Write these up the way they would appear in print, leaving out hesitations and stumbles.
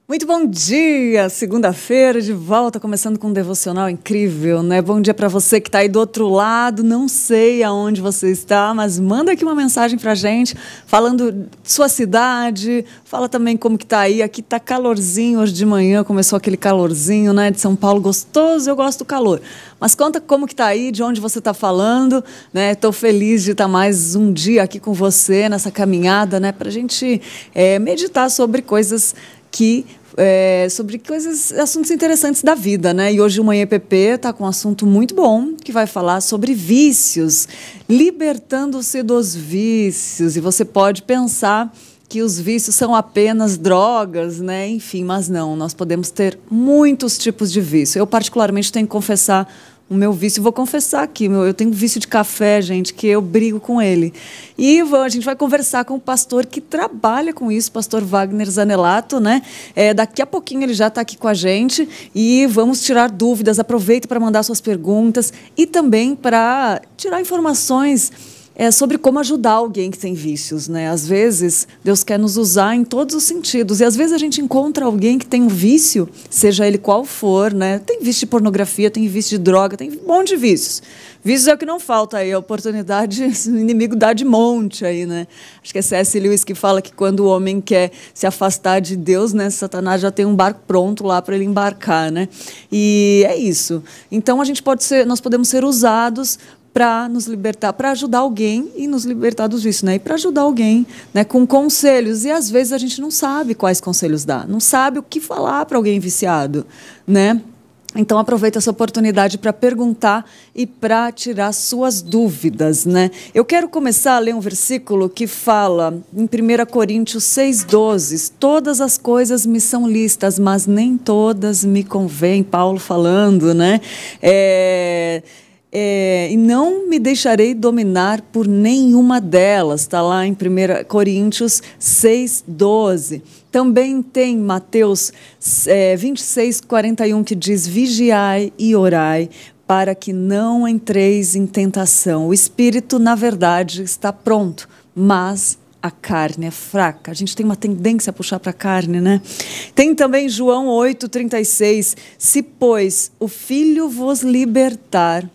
Muito bom dia, segunda-feira de volta, começando com um devocional incrível, né? Bom dia para você que está aí do outro lado, não sei aonde você está, mas manda aqui uma mensagem para a gente, falando de sua cidade, fala também como que tá aí, aqui tá calorzinho hoje de manhã, começou aquele calorzinho, né, de São Paulo, gostoso, eu gosto do calor, mas conta como que tá aí, de onde você está falando, né? Estou feliz de estar mais um dia aqui com você, nessa caminhada, né, para a gente meditar sobre coisas sobre assuntos interessantes da vida, né? E hoje o Manhã EPP está com um assunto muito bom, que vai falar sobre vícios, libertando-se dos vícios. E você pode pensar que os vícios são apenas drogas, né? Enfim, mas não, nós podemos ter muitos tipos de vício. Eu, particularmente, tenho que confessar o meu vício, vou confessar aqui, eu tenho vício de café, gente, que eu brigo com ele. E a gente vai conversar com o pastor que trabalha com isso, o pastor Wagner Zanelato, né? Daqui a pouquinho ele já está aqui com a gente e vamos tirar dúvidas. Aproveita para mandar suas perguntas e também para tirar informações sobre como ajudar alguém que tem vícios, né? Às vezes, Deus quer nos usar em todos os sentidos. E às vezes a gente encontra alguém que tem um vício, seja ele qual for, né? Tem vício de pornografia, tem vício de droga, tem um monte de vícios. Vícios é o que não falta aí, a oportunidade, o inimigo dá de monte aí, né? Acho que é C.S. Lewis que fala que quando o homem quer se afastar de Deus, né? Satanás já tem um barco pronto lá para ele embarcar, né? E é isso. Então nós podemos ser usados para nos libertar, para ajudar alguém e nos libertar dos vícios, né? E para ajudar alguém, né, com conselhos. E às vezes a gente não sabe quais conselhos dar, não sabe o que falar para alguém viciado, né? Então aproveita essa oportunidade para perguntar e para tirar suas dúvidas, né? Eu quero começar a ler um versículo que fala em 1 Coríntios 6,12: todas as coisas me são lícitas, mas nem todas me convêm. Paulo falando, né? E não me deixarei dominar por nenhuma delas, está lá em 1 Coríntios 6,12. Também tem Mateus 26:41, que diz: vigiai e orai, para que não entreis em tentação. O espírito, na verdade, está pronto, mas a carne é fraca. A gente tem uma tendência a puxar para a carne, né? Tem também João 8:36: se, pois, o Filho vos libertar,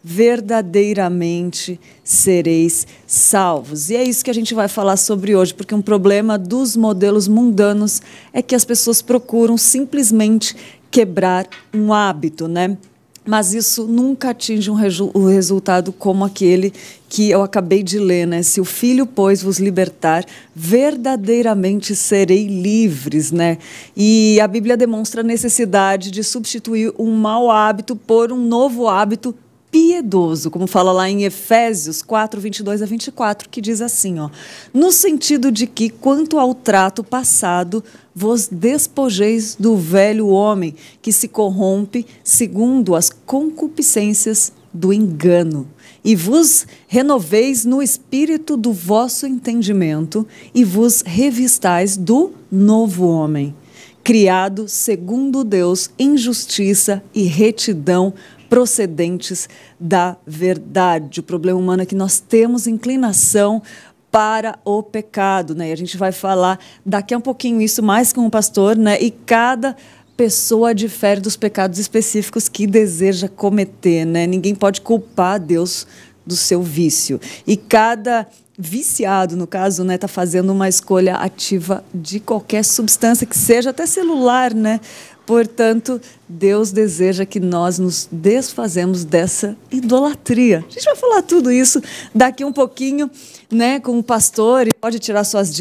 verdadeiramente sereis salvos. E é isso que a gente vai falar sobre hoje, porque um problema dos modelos mundanos é que as pessoas procuram simplesmente quebrar um hábito, né? Mas isso nunca atinge um resultado como aquele que eu acabei de ler, né? Se o Filho, pois, vos libertar, verdadeiramente serei livres, né? E a Bíblia demonstra a necessidade de substituir um mau hábito por um novo hábito piedoso, como fala lá em Efésios 4:22-24, que diz assim, ó: no sentido de que, quanto ao trato passado, vos despojeis do velho homem, que se corrompe segundo as concupiscências do engano, e vos renoveis no espírito do vosso entendimento, e vos revistais do novo homem, criado segundo Deus em justiça e retidão, procedentes da verdade. O problema humano é que nós temos inclinação para o pecado, né? E a gente vai falar daqui a um pouquinho isso mais com o pastor, né? E cada pessoa difere dos pecados específicos que deseja cometer, né? Ninguém pode culpar Deus do seu vício. E cada viciado, no caso, né, está fazendo uma escolha ativa de qualquer substância, que seja até celular, né? Portanto, Deus deseja que nós nos desfazemos dessa idolatria. A gente vai falar tudo isso daqui um pouquinho, né, com o pastor, e pode tirar suas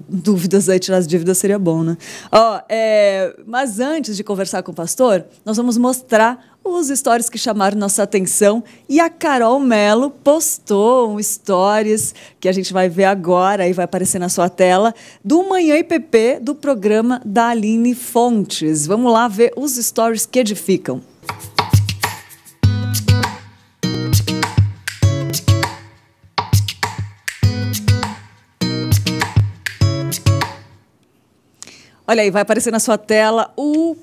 dúvidas aí, tirar as dívidas seria bom, né? Mas antes de conversar com o pastor, nós vamos mostrar os stories que chamaram nossa atenção, e a Carol Mello postou um stories que a gente vai ver agora, aí vai aparecer na sua tela, do Manhã IPP, do programa da Aline Fontes. Vamos lá ver os stories que edificam. Olha aí, vai aparecer na sua tela o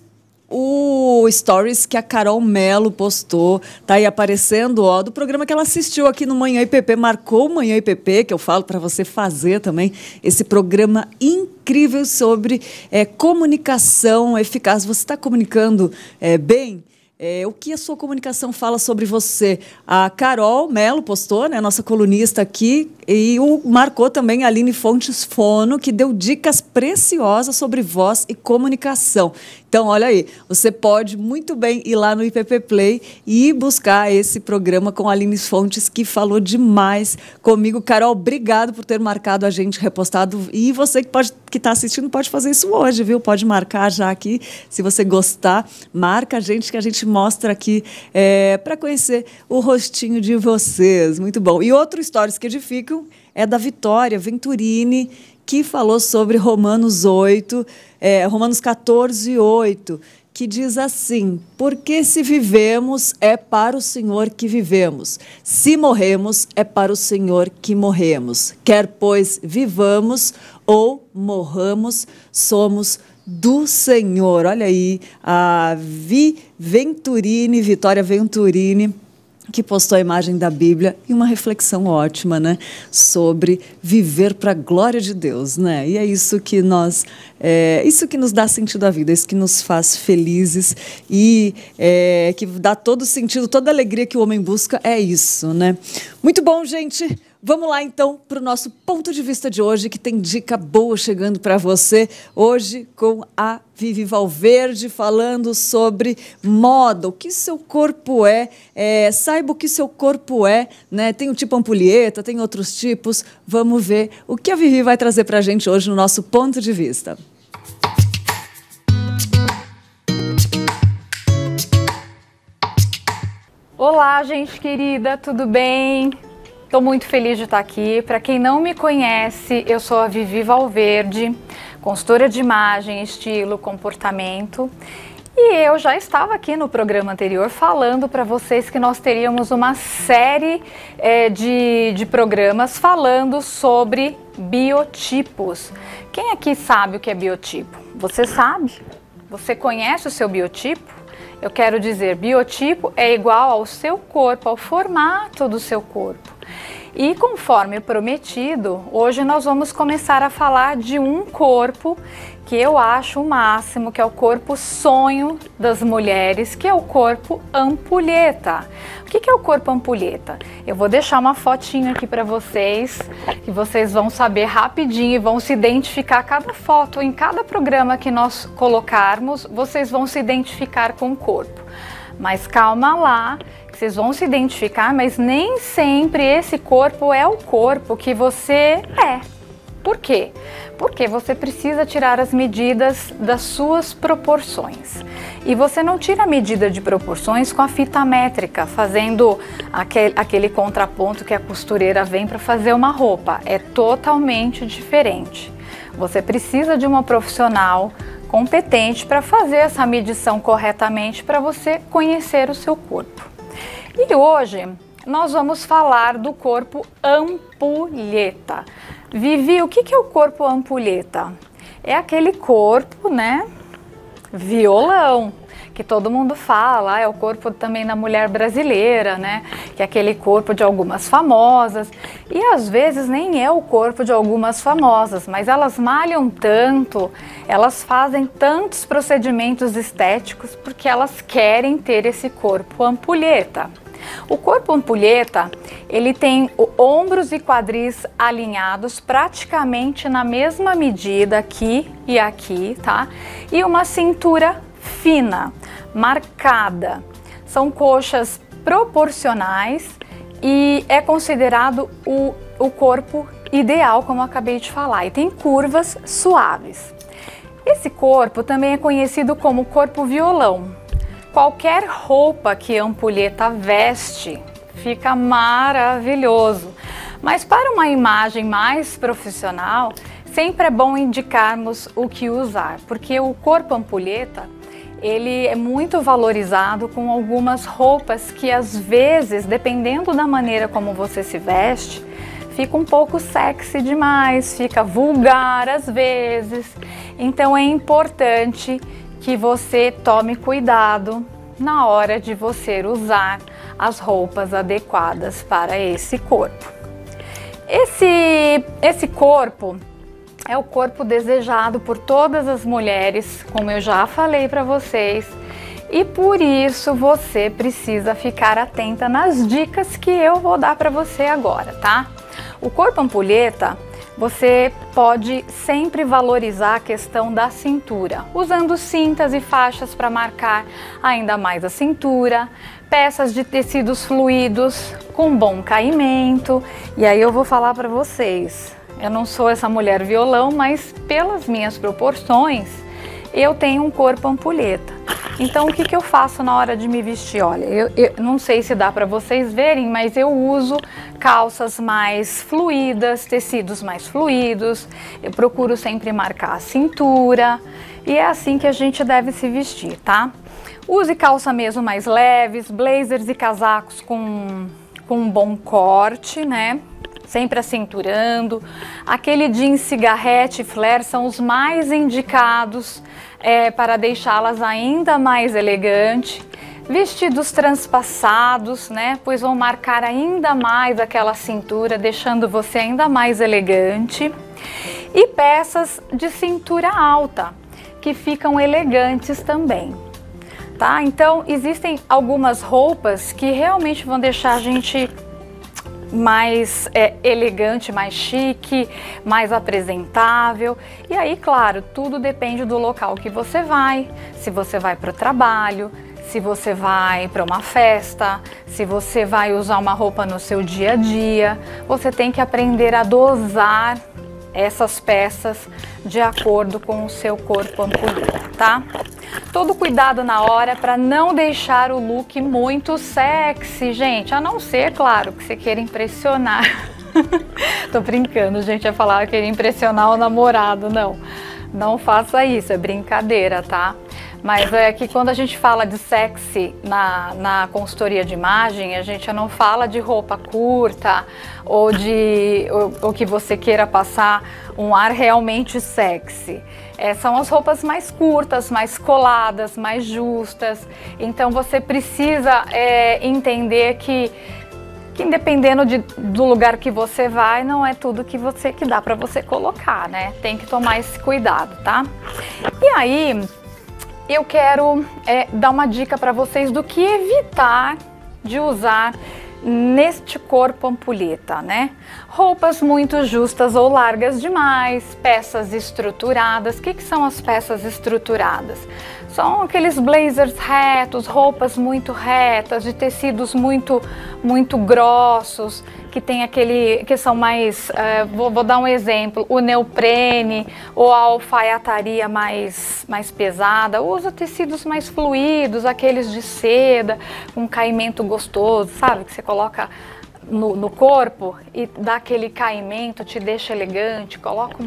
o stories que a Carol Mello postou, tá aí aparecendo, ó, do programa que ela assistiu aqui no Manhã IPP, marcou o Manhã IPP, que eu falo para você fazer também, esse programa incrível sobre comunicação eficaz. Você está comunicando bem? O que a sua comunicação fala sobre você? A Carol Mello postou, né, nossa colunista aqui, e marcou também a Aline Fontes Fono, que deu dicas preciosas sobre voz e comunicação. Então, olha aí, você pode muito bem ir lá no IPP Play e buscar esse programa com a Aline Fontes, que falou demais comigo. Carol, obrigado por ter marcado a gente, repostado. E você que está assistindo pode fazer isso hoje, viu? Pode marcar já aqui, se você gostar. Marca a gente, que a gente mostra aqui para conhecer o rostinho de vocês. Muito bom. E outro Stories que edificam é da Vitória Venturini, que falou sobre Romanos 8, Romanos 14, 8, que diz assim: porque se vivemos, é para o Senhor que vivemos. Se morremos, é para o Senhor que morremos. Quer, pois, vivamos ou morramos, somos do Senhor. Olha aí, a Vitória Venturini, que postou a imagem da Bíblia e uma reflexão ótima, né, sobre viver para a glória de Deus, né? E é isso que isso que nos dá sentido à vida, isso que nos faz felizes e que dá todo sentido, toda alegria que o homem busca, é isso, né? Muito bom, gente. Vamos lá, então, para o nosso ponto de vista de hoje, que tem dica boa chegando para você. Hoje, com a Vivi Valverde, falando sobre moda, o que seu corpo saiba o que seu corpo é, né? Tem o tipo ampulheta, tem outros tipos. Vamos ver o que a Vivi vai trazer para a gente hoje no nosso ponto de vista. Olá, gente querida, tudo bem? Estou muito feliz de estar aqui. Para quem não me conhece, eu sou a Vivi Valverde, consultora de imagem, estilo, comportamento. E eu já estava aqui no programa anterior falando para vocês que nós teríamos uma série de programas falando sobre biotipos. Quem aqui sabe o que é biotipo? Você sabe? Você conhece o seu biotipo? Eu quero dizer, biotipo é igual ao seu corpo, ao formato do seu corpo. E conforme prometido, hoje nós vamos começar a falar de um corpo que eu acho o máximo, que é o corpo sonho das mulheres, que é o corpo ampulheta. O que é o corpo ampulheta? Eu vou deixar uma fotinha aqui para vocês, que vocês vão saber rapidinho e vão se identificar. Cada foto, em cada programa que nós colocarmos, vocês vão se identificar com o corpo. Mas calma lá, vocês vão se identificar, mas nem sempre esse corpo é o corpo que você é. Por quê? Porque você precisa tirar as medidas das suas proporções. E você não tira a medida de proporções com a fita métrica, fazendo aquele contraponto que a costureira vem para fazer uma roupa. É totalmente diferente. Você precisa de uma profissional competente para fazer essa medição corretamente, para você conhecer o seu corpo. E hoje nós vamos falar do corpo ampulheta. Vivi, o que é o corpo ampulheta? É aquele corpo, né, violão, que todo mundo fala, é o corpo também da mulher brasileira, né, que é aquele corpo de algumas famosas, e às vezes nem é o corpo de algumas famosas, mas elas malham tanto, elas fazem tantos procedimentos estéticos porque elas querem ter esse corpo ampulheta. O corpo ampulheta, ele tem ombros e quadris alinhados praticamente na mesma medida aqui e aqui, tá? E uma cintura fina, marcada. São coxas proporcionais e é considerado o corpo ideal, como eu acabei de falar, e tem curvas suaves. Esse corpo também é conhecido como corpo violão. Qualquer roupa que a ampulheta veste fica maravilhoso, mas para uma imagem mais profissional, sempre é bom indicarmos o que usar, porque o corpo ampulheta, ele é muito valorizado com algumas roupas que às vezes, dependendo da maneira como você se veste, fica um pouco sexy demais, fica vulgar às vezes. Então é importante que você tome cuidado na hora de você usar as roupas adequadas para esse corpo. Esse corpo é o corpo desejado por todas as mulheres, como eu já falei para vocês, e por isso você precisa ficar atenta nas dicas que eu vou dar para você agora, tá? O corpo ampulheta, você pode sempre valorizar a questão da cintura, usando cintas e faixas para marcar ainda mais a cintura, peças de tecidos fluidos com bom caimento. E aí eu vou falar para vocês, eu não sou essa mulher violão, mas pelas minhas proporções, eu tenho um corpo ampulheta. Então o que eu faço na hora de me vestir? Olha, eu não sei se dá para vocês verem, mas eu uso calças mais fluídas, tecidos mais fluidos, eu procuro sempre marcar a cintura e é assim que a gente deve se vestir, tá? Use calça mesmo mais leves, blazers e casacos com um bom corte, né? Sempre acinturando. Aquele jeans cigarrete e flare são os mais indicados para deixá-las ainda mais elegantes. Vestidos transpassados, né? Pois vão marcar ainda mais aquela cintura, deixando você ainda mais elegante. E peças de cintura alta, que ficam elegantes também. Tá? Então, existem algumas roupas que realmente vão deixar a gente mais elegante, mais chique, mais apresentável. E aí, claro, tudo depende do local que você vai, se você vai para o trabalho, se você vai para uma festa, se você vai usar uma roupa no seu dia a dia. Você tem que aprender a dosar essas peças de acordo com o seu corpo ampulheta, tá? Todo cuidado na hora para não deixar o look muito sexy, gente, a não ser, claro, que você queira impressionar. Tô brincando, gente, ia falar que queria impressionar o namorado, não. Não faça isso, é brincadeira, tá? Mas é que quando a gente fala de sexy na consultoria de imagem, a gente não fala de roupa curta ou que você queira passar um ar realmente sexy. São as roupas mais curtas, mais coladas, mais justas. Então você precisa entender que independendo do lugar que você vai, não é tudo que dá para você colocar, né? Tem que tomar esse cuidado, tá? E aí, eu quero dar uma dica para vocês do que evitar de usar neste corpo ampulheta, né? Roupas muito justas ou largas demais, peças estruturadas. O que são as peças estruturadas? São aqueles blazers retos, roupas muito retas, de tecidos muito grossos, que tem que são mais, vou dar um exemplo, o neoprene ou a alfaiataria mais pesada. Usa tecidos mais fluidos, aqueles de seda, com caimento gostoso, sabe? Que você coloca no corpo e dá aquele caimento, te deixa elegante, coloca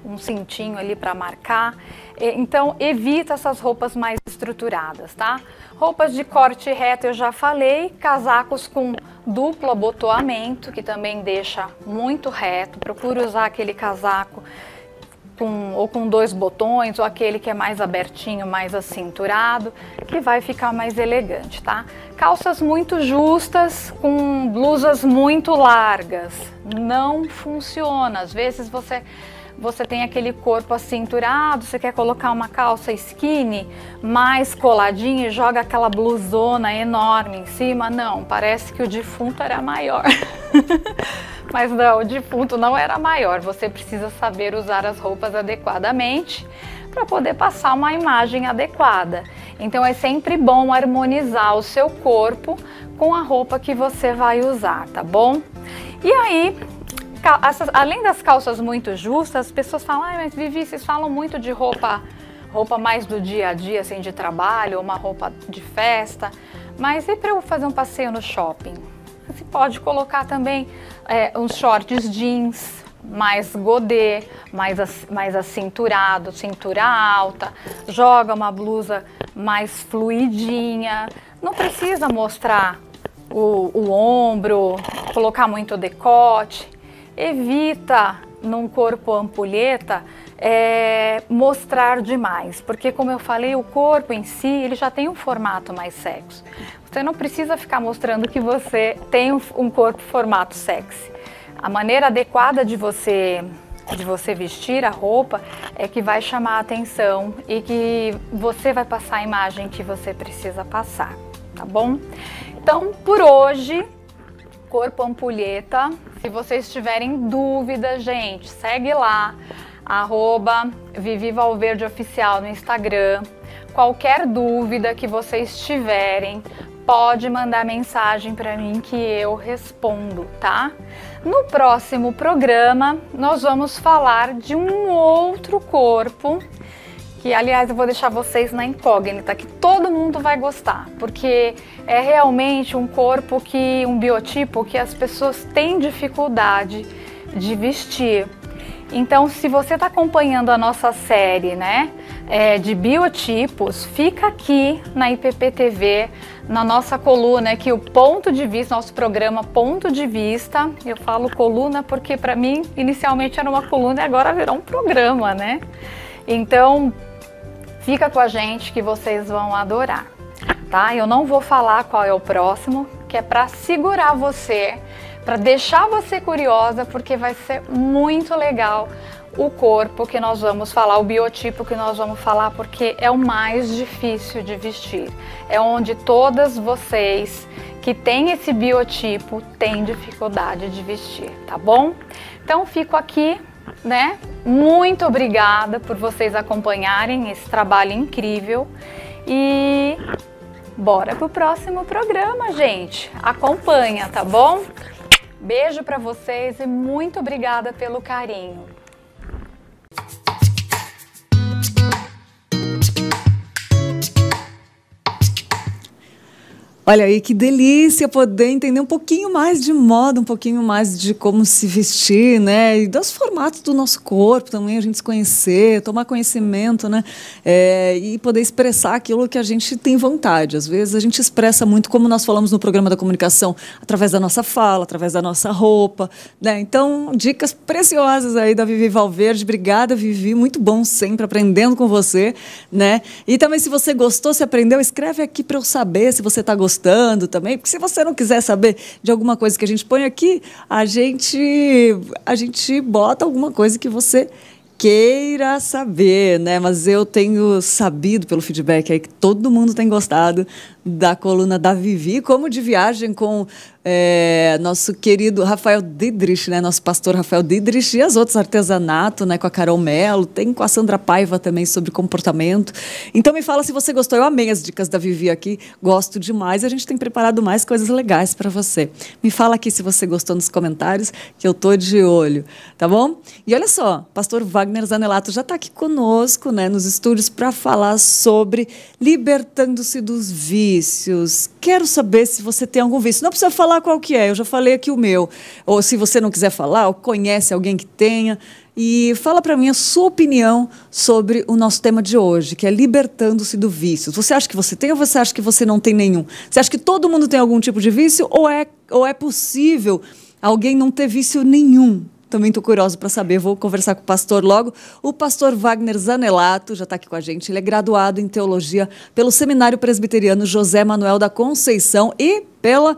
um cintinho ali para marcar. Então evita essas roupas mais estruturadas, tá? Roupas de corte reto eu já falei, casacos com duplo abotoamento, que também deixa muito reto. Procure usar aquele casaco com 2 botões, ou aquele que é mais abertinho, mais acinturado, que vai ficar mais elegante, tá? Calças muito justas com blusas muito largas, não funciona. Às vezes você tem aquele corpo acinturado, você quer colocar uma calça skinny mais coladinha e joga aquela blusona enorme em cima. Não, parece que o defunto era maior. Mas não, o defunto não era maior. Você precisa saber usar as roupas adequadamente para poder passar uma imagem adequada. Então é sempre bom harmonizar o seu corpo com a roupa que você vai usar, tá bom? E aí, além das calças muito justas, as pessoas falam: ah, mas Vivi, vocês falam muito de roupa mais do dia a dia, assim, de trabalho, ou uma roupa de festa. Mas e para eu fazer um passeio no shopping? Você pode colocar também uns shorts jeans, mais godê, mais acinturado, cintura alta. Joga uma blusa mais fluidinha. Não precisa mostrar o ombro, colocar muito decote. Evita, num corpo ampulheta, mostrar demais, porque como eu falei, o corpo em si, ele já tem um formato mais sexy. Você não precisa ficar mostrando que você tem um corpo formato sexy. A maneira adequada de você vestir a roupa é que vai chamar a atenção e que você vai passar a imagem que você precisa passar, tá bom? Então, por hoje, Corpo Ampulheta. Se vocês tiverem dúvida, gente, segue lá, @ViviValverdeOficial no Instagram. Qualquer dúvida que vocês tiverem, pode mandar mensagem para mim que eu respondo, tá? No próximo programa, nós vamos falar de um outro corpo, que aliás eu vou deixar vocês na incógnita, que todo mundo vai gostar, porque é realmente um corpo um biotipo que as pessoas têm dificuldade de vestir. Então, se você está acompanhando a nossa série, né, de biotipos, fica aqui na IPP-TV, na nossa coluna, que o Ponto de Vista, nosso programa Ponto de Vista. Eu falo coluna porque para mim inicialmente era uma coluna e agora virou um programa, né? Então, fica com a gente que vocês vão adorar, tá? Eu não vou falar qual é o próximo, que é para segurar você, para deixar você curiosa, porque vai ser muito legal o corpo que nós vamos falar, o biotipo que nós vamos falar, porque é o mais difícil de vestir. É onde todas vocês que têm esse biotipo têm dificuldade de vestir, tá bom? Então fico aqui, né? Muito obrigada por vocês acompanharem esse trabalho incrível e bora pro próximo programa, gente. Acompanha, tá bom? Beijo para vocês e muito obrigada pelo carinho. Olha aí, que delícia poder entender um pouquinho mais de moda, um pouquinho mais de como se vestir, né? E dos formatos do nosso corpo também, a gente se conhecer, tomar conhecimento, né? E poder expressar aquilo que a gente tem vontade. Às vezes a gente expressa muito, como nós falamos no programa da comunicação, através da nossa fala, através da nossa roupa, né? Então, dicas preciosas aí da Vivi Valverde. Obrigada, Vivi. Muito bom sempre aprendendo com você, né? E também, se você gostou, se aprendeu, escreve aqui para eu saber se você está gostando também, porque se você não quiser saber de alguma coisa que a gente põe aqui, a gente bota alguma coisa que você queira saber, né? Mas eu tenho sabido pelo feedback aí que todo mundo tem gostado da coluna da Vivi, como de viagem com nosso querido Rafael Didrich, né? Nosso pastor Rafael Didrich, e as outras artesanato, né? Com a Carol Mello, tem com a Sandra Paiva também sobre comportamento. Então me fala se você gostou. Eu amei as dicas da Vivi aqui, gosto demais. A gente tem preparado mais coisas legais para você. Me fala aqui se você gostou nos comentários, que eu tô de olho, tá bom? E olha só, pastor Wagner Zanelato já está aqui conosco, né? Nos estúdios para falar sobre libertando-se dos vícios. Quero saber se você tem algum vício. Não precisa falar qual que é, eu já falei aqui o meu. Ou se você não quiser falar, ou conhece alguém que tenha. E fala para mim a sua opinião sobre o nosso tema de hoje, que é libertando-se do vício. Você acha que você tem ou você acha que você não tem nenhum? Você acha que todo mundo tem algum tipo de vício ou é possível alguém não ter vício nenhum? Também estou curiosa para saber, vou conversar com o pastor logo. O pastor Wagner Zanelato já está aqui com a gente. Ele é graduado em teologia pelo Seminário Presbiteriano José Manuel da Conceição e pela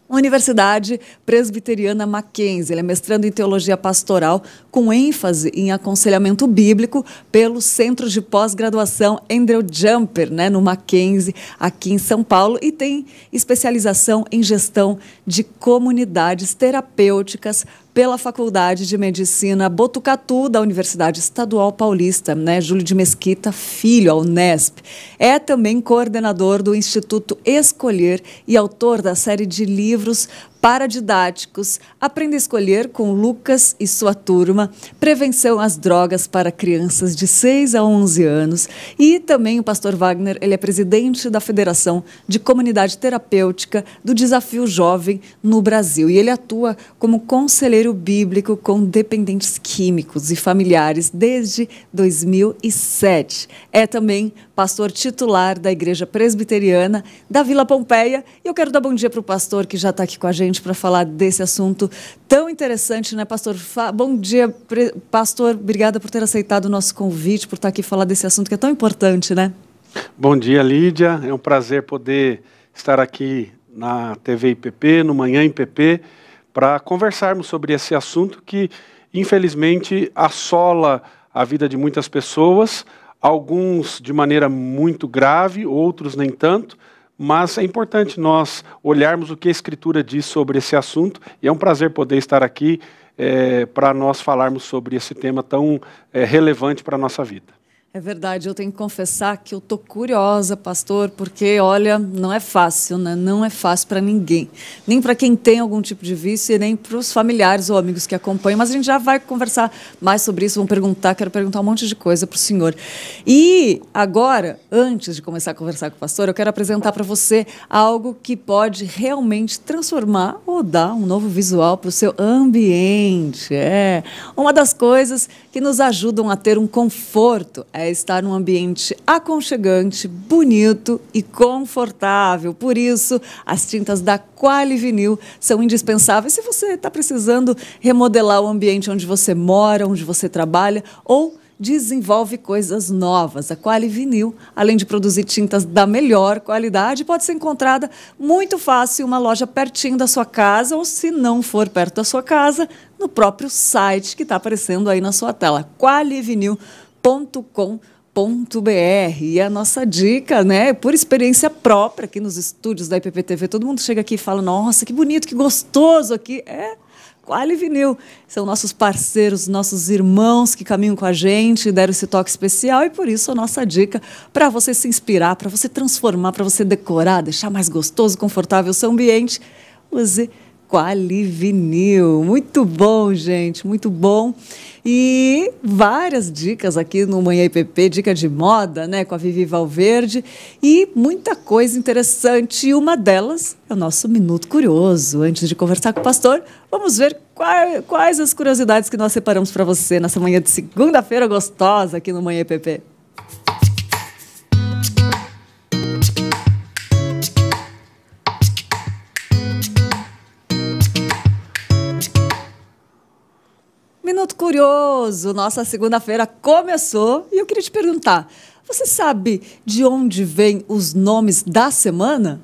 Universidade Presbiteriana Mackenzie. Ele é mestrando em teologia pastoral com ênfase em aconselhamento bíblico pelo Centro de Pós-Graduação Andrew Jumper, né, no Mackenzie, aqui em São Paulo, e tem especialização em gestão de comunidades terapêuticas pela Faculdade de Medicina Botucatu, da Universidade Estadual Paulista, né? Júlio de Mesquita Filho, a Unesp. É também coordenador do Instituto Escolher e autor da série de livros paradidáticos Aprenda a Escolher com Lucas e sua turma, Prevenção às Drogas para Crianças de 6 a 11 anos. E também o pastor Wagner, ele é presidente da Federação de Comunidade Terapêutica do Desafio Jovem no Brasil. E ele atua como conselheiro bíblico com dependentes químicos e familiares desde 2007. É também pastor titular da Igreja Presbiteriana da Vila Pompeia. E eu quero dar bom dia para o pastor que já está aqui com a gente. gente para falar desse assunto tão interessante, né, pastor? Bom dia, pastor. Obrigada por ter aceitado o nosso convite, por estar aqui falar desse assunto que é tão importante, né? Bom dia, Lídia. É um prazer poder estar aqui na TV IPP, no Manhã IPP, para conversarmos sobre esse assunto que, infelizmente, assola a vida de muitas pessoas, alguns de maneira muito grave, outros nem tanto, mas é importante nós olharmos o que a Escritura diz sobre esse assunto, e é um prazer poder estar aqui para nós falarmos sobre esse tema tão relevante para a nossa vida. É verdade, eu tenho que confessar que eu estou curiosa, pastor, porque, olha, não é fácil, né? Não é fácil para ninguém. Nem para quem tem algum tipo de vício e nem para os familiares ou amigos que acompanham. Mas a gente já vai conversar mais sobre isso, quero perguntar um monte de coisa para o senhor. E agora, antes de começar a conversar com o pastor, eu quero apresentar para você algo que pode realmente transformar ou dar um novo visual para o seu ambiente. É uma das coisas que nos ajudam a ter um conforto, é estar num ambiente aconchegante, bonito e confortável. Por isso, as tintas da Quali Vinil são indispensáveis se você está precisando remodelar o ambiente onde você mora, onde você trabalha ou desenvolve coisas novas. A Quali Vinil, além de produzir tintas da melhor qualidade, pode ser encontrada muito fácil em uma loja pertinho da sua casa ou, se não for perto da sua casa, no próprio site que está aparecendo aí na sua tela, qualivinil.com.br. E a nossa dica, né, por experiência própria aqui nos estúdios da IPP-TV, todo mundo chega aqui e fala, nossa, que bonito, que gostoso aqui. Quali Vinil, são nossos parceiros, nossos irmãos que caminham com a gente, deram esse toque especial e por isso a nossa dica para você se inspirar, para você transformar, para você decorar, deixar mais gostoso, confortável o seu ambiente, use Quali Vinil. Muito bom, gente, muito bom. E várias dicas aqui no Manhã IPP, dica de moda, né, com a Vivi Valverde e muita coisa interessante. E uma delas é o nosso Minuto Curioso. Antes de conversar com o pastor, vamos ver quais as curiosidades que nós separamos para você nessa manhã de segunda-feira gostosa aqui no Manhã IPP. Minuto Curioso, nossa segunda-feira começou e eu queria te perguntar, você sabe de onde vêm os nomes da semana?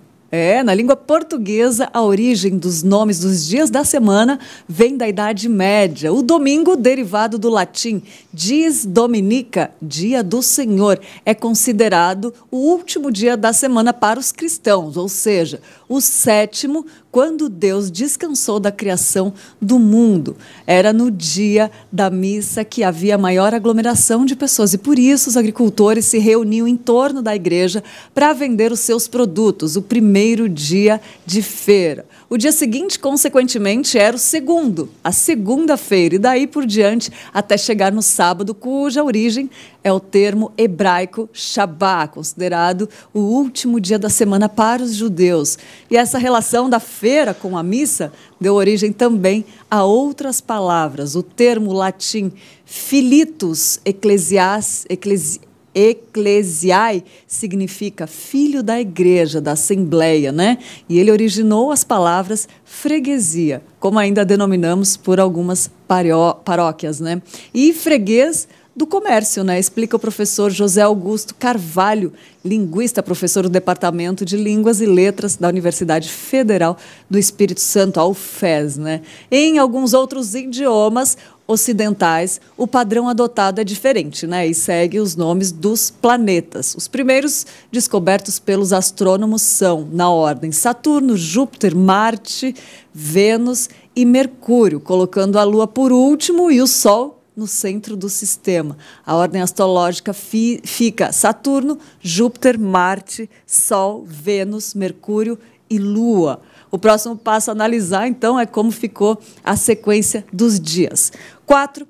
Na língua portuguesa, a origem dos nomes dos dias da semana vem da Idade Média. O domingo, derivado do latim dies dominica, dia do Senhor, é considerado o último dia da semana para os cristãos, ou seja, o sétimo, quando Deus descansou da criação do mundo. Era no dia da missa que havia maior aglomeração de pessoas e por isso os agricultores se reuniam em torno da igreja para vender os seus produtos, o primeiro dia de feira. O dia seguinte, consequentemente, era o segundo, a segunda-feira, e daí por diante até chegar no sábado, cuja origem é o termo hebraico Shabá, considerado o último dia da semana para os judeus. E essa relação da feira com a missa deu origem também a outras palavras. O termo latim Filitus Ecclesiae significa filho da igreja, da assembleia, né? E ele originou as palavras freguesia, como ainda denominamos por algumas paróquias, né? E freguês do comércio, né? Explica o professor José Augusto Carvalho, linguista, professor do Departamento de Línguas e Letras da Universidade Federal do Espírito Santo, a UFES, né? Em alguns outros idiomas ocidentais, o padrão adotado é diferente, né? E segue os nomes dos planetas. Os primeiros descobertos pelos astrônomos são, na ordem, Saturno, Júpiter, Marte, Vênus e Mercúrio, colocando a Lua por último e o Sol no centro do sistema. A ordem astrológica fica Saturno, Júpiter, Marte, Sol, Vênus, Mercúrio e Lua. O próximo passo a analisar, então, é como ficou a sequência dos dias. 4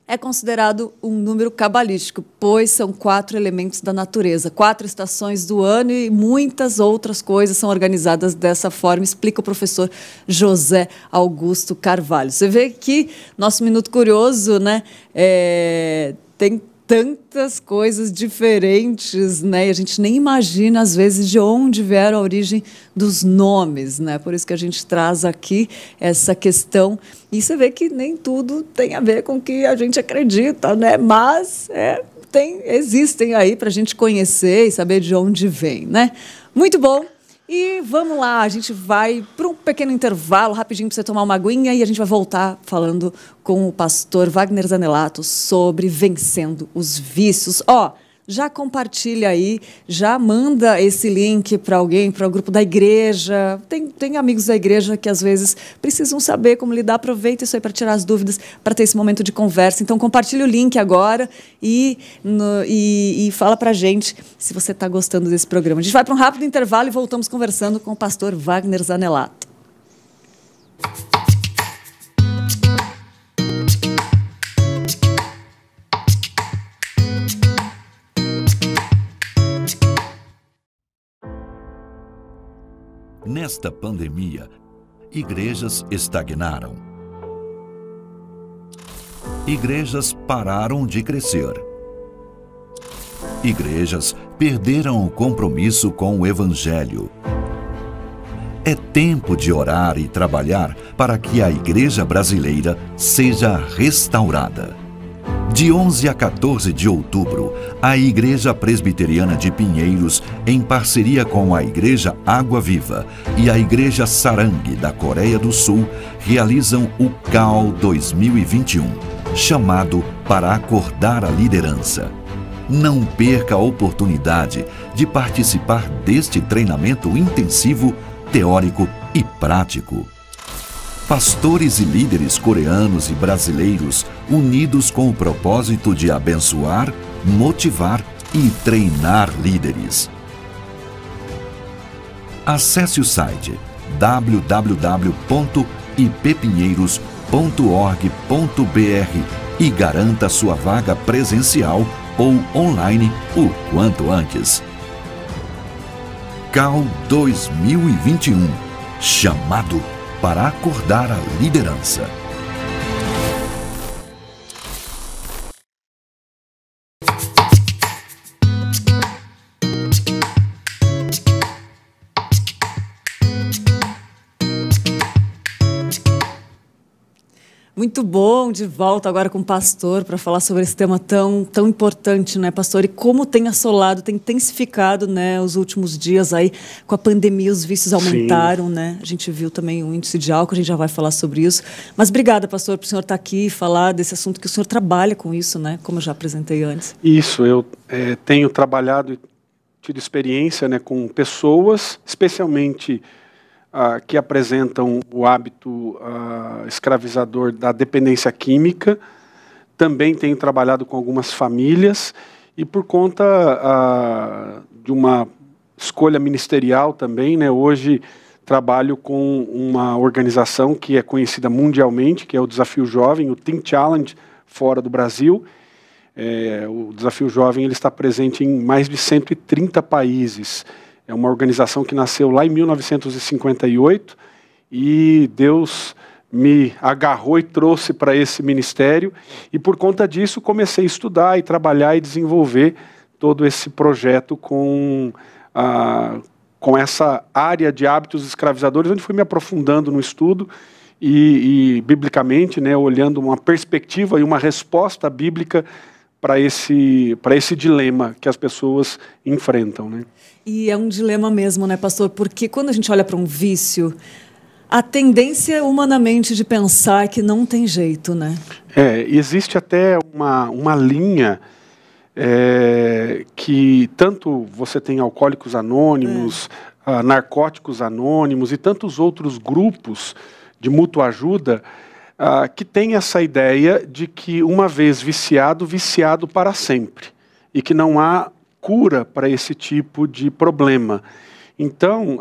é considerado um número cabalístico, pois são 4 elementos da natureza, 4 estações do ano e muitas outras coisas são organizadas dessa forma, explica o professor José Augusto Carvalho. Você vê que nosso Minuto Curioso, né, tem tantas coisas diferentes, né? E a gente nem imagina, às vezes, de onde vieram a origem dos nomes, né? Por isso que a gente traz aqui essa questão. E você vê que nem tudo tem a ver com o que a gente acredita, né? Mas existem aí para a gente conhecer e saber de onde vem, né? Muito bom. E vamos lá, a gente vai para um pequeno intervalo, rapidinho, para você tomar uma aguinha, e a gente vai voltar falando com o pastor Wagner Zanelato sobre vencendo os vícios. Já compartilha aí, já manda esse link para alguém, para o grupo da igreja. Tem amigos da igreja que às vezes precisam saber como lidar. Aproveita isso aí para tirar as dúvidas, para ter esse momento de conversa. Então compartilha o link agora e fala para a gente se você está gostando desse programa. A gente vai para um rápido intervalo e voltamos conversando com o pastor Wagner Zanelato. Nesta pandemia, igrejas estagnaram. Igrejas pararam de crescer. Igrejas perderam o compromisso com o Evangelho. É tempo de orar e trabalhar para que a igreja brasileira seja restaurada. De 11 a 14 de outubro, a Igreja Presbiteriana de Pinheiros, em parceria com a Igreja Água Viva e a Igreja Sarang da Coreia do Sul, realizam o CAL 2021, chamado para acordar a liderança. Não perca a oportunidade de participar deste treinamento intensivo, teórico e prático. Pastores e líderes coreanos e brasileiros unidos com o propósito de abençoar, motivar e treinar líderes. Acesse o site www.ippinheiros.org.br e garanta sua vaga presencial ou online o quanto antes. CAL 2021, chamado para acordar a liderança. Muito bom, de volta agora com o pastor para falar sobre esse tema tão importante, né, pastor? E como tem assolado, tem intensificado, né, os últimos dias aí com a pandemia, os vícios aumentaram, né? A gente viu também o índice de álcool, a gente já vai falar sobre isso. Mas obrigada, pastor, por o senhor estar aqui e falar desse assunto que o senhor trabalha com isso, né? Como eu já apresentei antes. Isso, eu tenho trabalhado e tido experiência, né, com pessoas, especialmente que apresentam o hábito escravizador da dependência química. Também tenho trabalhado com algumas famílias e por conta de uma escolha ministerial também, né, hoje trabalho com uma organização que é conhecida mundialmente, que é o Desafio Jovem, o Teen Challenge, fora do Brasil. O Desafio Jovem ele está presente em mais de 130 países. É uma organização que nasceu lá em 1958 e Deus me agarrou e trouxe para esse ministério e por conta disso comecei a estudar e trabalhar e desenvolver todo esse projeto com essa área de hábitos escravizadores, onde fui me aprofundando no estudo e biblicamente, né, olhando uma perspectiva e uma resposta bíblica para esse dilema que as pessoas enfrentam, né? E é um dilema mesmo, né, pastor? Porque quando a gente olha para um vício, a tendência humanamente de pensar que não tem jeito, né? Existe até uma linha que tanto você tem Alcoólicos Anônimos, Narcóticos Anônimos e tantos outros grupos de mútua ajuda que tem essa ideia de que uma vez viciado, viciado para sempre. E que não há cura para esse tipo de problema. Então,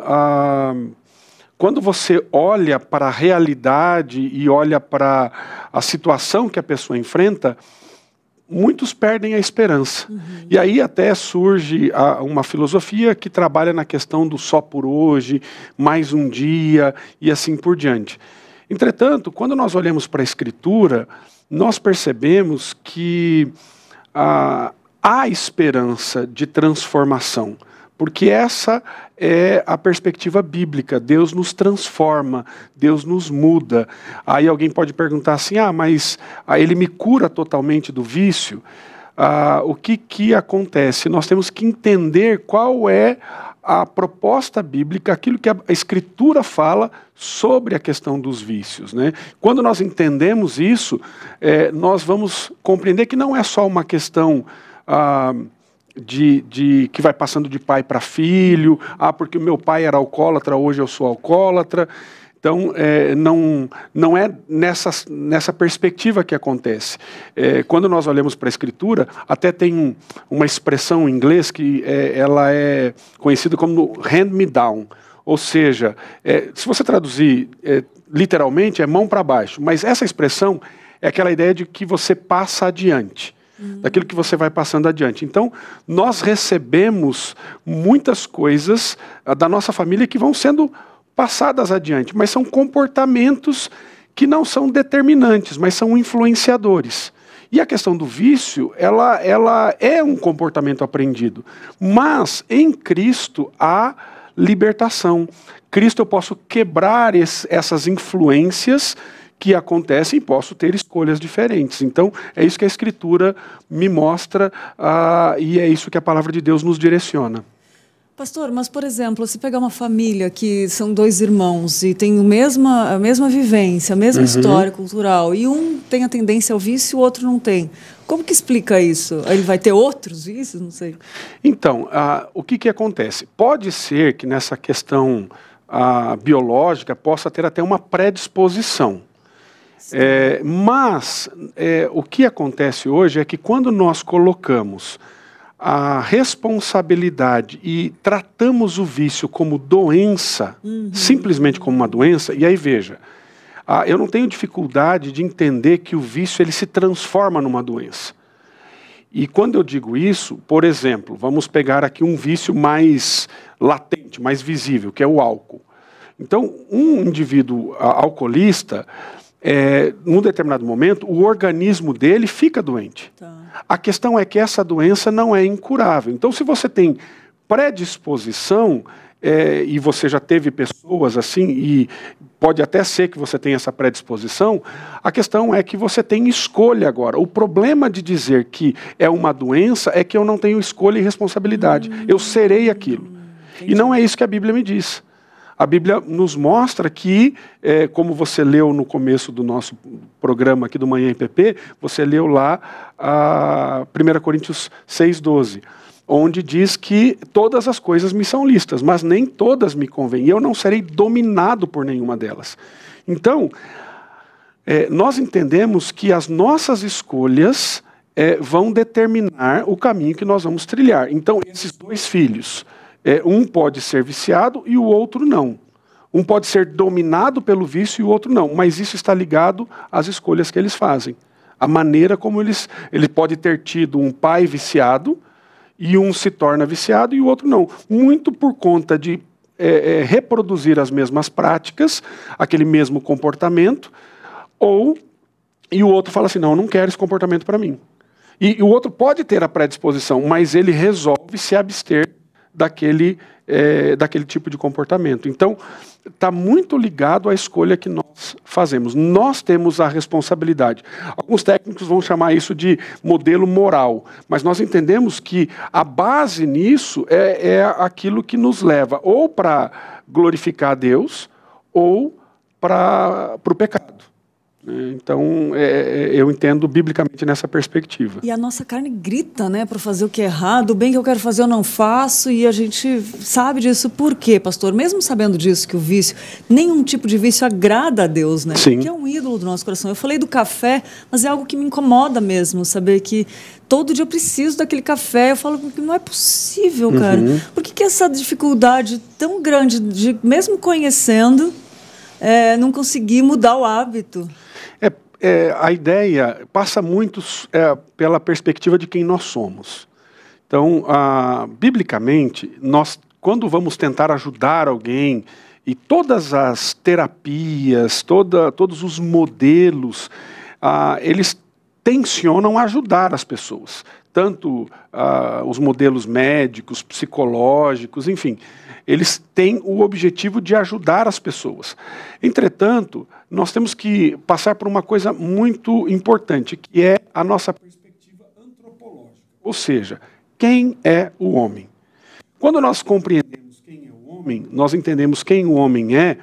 quando você olha para a realidade e olha para a situação que a pessoa enfrenta, muitos perdem a esperança. Uhum. E aí até surge uma filosofia que trabalha na questão do só por hoje, mais um dia e assim por diante. Entretanto, quando nós olhamos para a Escritura, nós percebemos que há esperança de transformação, porque essa é a perspectiva bíblica. Deus nos transforma, Deus nos muda. Aí alguém pode perguntar assim, mas ele me cura totalmente do vício? O que acontece? Nós temos que entender qual é a proposta bíblica, aquilo que a Escritura fala sobre a questão dos vícios, né? Quando nós entendemos isso, nós vamos compreender que não é só uma questão que vai passando de pai para filho, porque o meu pai era alcoólatra, hoje eu sou alcoólatra. Então, não é nessa perspectiva que acontece. Quando nós olhamos para a Escritura, até tem uma expressão em inglês que ela é conhecida como hand-me-down. Ou seja, se você traduzir literalmente, é mão para baixo. Mas essa expressão é aquela ideia de que você passa adiante. Daquilo que você vai passando adiante. Então, nós recebemos muitas coisas da nossa família que vão sendo passadas adiante, mas são comportamentos que não são determinantes, mas são influenciadores. E a questão do vício, ela é um comportamento aprendido, mas em Cristo há libertação. Cristo, eu posso quebrar essas influências que acontecem e posso ter escolhas diferentes. Então, é isso que a Escritura me mostra e é isso que a Palavra de Deus nos direciona. Pastor, mas, por exemplo, se pegar uma família que são dois irmãos e tem a mesma vivência, a mesma história cultural, e um tem a tendência ao vício e o outro não tem, como que explica isso? Ele vai ter outros vícios? Não sei. Então, o que acontece? Pode ser que nessa questão biológica possa ter até uma predisposição. Mas o que acontece hoje é que quando nós colocamos a responsabilidade e tratamos o vício como doença, simplesmente como uma doença, e aí veja, eu não tenho dificuldade de entender que o vício ele se transforma numa doença. E quando eu digo isso, por exemplo, vamos pegar aqui um vício mais latente, mais visível, que é o álcool. Então, um indivíduo alcoolista, num determinado momento, o organismo dele fica doente. Tá. A questão é que essa doença não é incurável. Então, se você tem predisposição, e você já teve pessoas assim, e pode até ser que você tenha essa predisposição, a questão é que você tem escolha agora. O problema de dizer que é uma doença é que eu não tenho escolha e responsabilidade. Eu serei aquilo. Entendi. E não é isso que a Bíblia me diz. A Bíblia nos mostra que, como você leu no começo do nosso programa aqui do Manhã IPP, você leu lá 1 Coríntios 6,12, onde diz que todas as coisas me são lícitas, mas nem todas me convêm, e eu não serei dominado por nenhuma delas. Então, nós entendemos que as nossas escolhas vão determinar o caminho que nós vamos trilhar. Então, esses dois filhos, um pode ser viciado e o outro não. Um pode ser dominado pelo vício e o outro não. Mas isso está ligado às escolhas que eles fazem. A maneira como ele pode ter tido um pai viciado e um se torna viciado e o outro não. Muito por conta de reproduzir as mesmas práticas, aquele mesmo comportamento, e o outro fala assim, não, eu não quero esse comportamento para mim. E o outro pode ter a predisposição, mas ele resolve se abster daquele tipo de comportamento. Então, está muito ligado à escolha que nós fazemos. Nós temos a responsabilidade. Alguns técnicos vão chamar isso de modelo moral, mas nós entendemos que a base nisso é aquilo que nos leva ou para glorificar a Deus ou para o pecado. Então, eu entendo biblicamente nessa perspectiva. E a nossa carne grita, né, para fazer o que é errado, o bem que eu quero fazer eu não faço, e a gente sabe disso. Por quê, pastor? Mesmo sabendo disso, que o vício, nenhum tipo de vício agrada a Deus, né? Sim. Porque é um ídolo do nosso coração. Eu falei do café, mas é algo que me incomoda mesmo, saber que todo dia eu preciso daquele café. Eu falo que não é possível, cara. Por que essa dificuldade tão grande de, mesmo conhecendo, não conseguir mudar o hábito? A ideia passa muito pela perspectiva de quem nós somos. Então, biblicamente, nós, quando vamos tentar ajudar alguém, e todas as terapias, todos os modelos, eles tensionam ajudar as pessoas. tanto os modelos médicos, psicológicos, enfim, eles têm o objetivo de ajudar as pessoas. Entretanto, nós temos que passar por uma coisa muito importante, que é a nossa perspectiva antropológica. Ou seja, quem é o homem? Quando nós compreendemos quem é o homem, nós entendemos quem o homem é,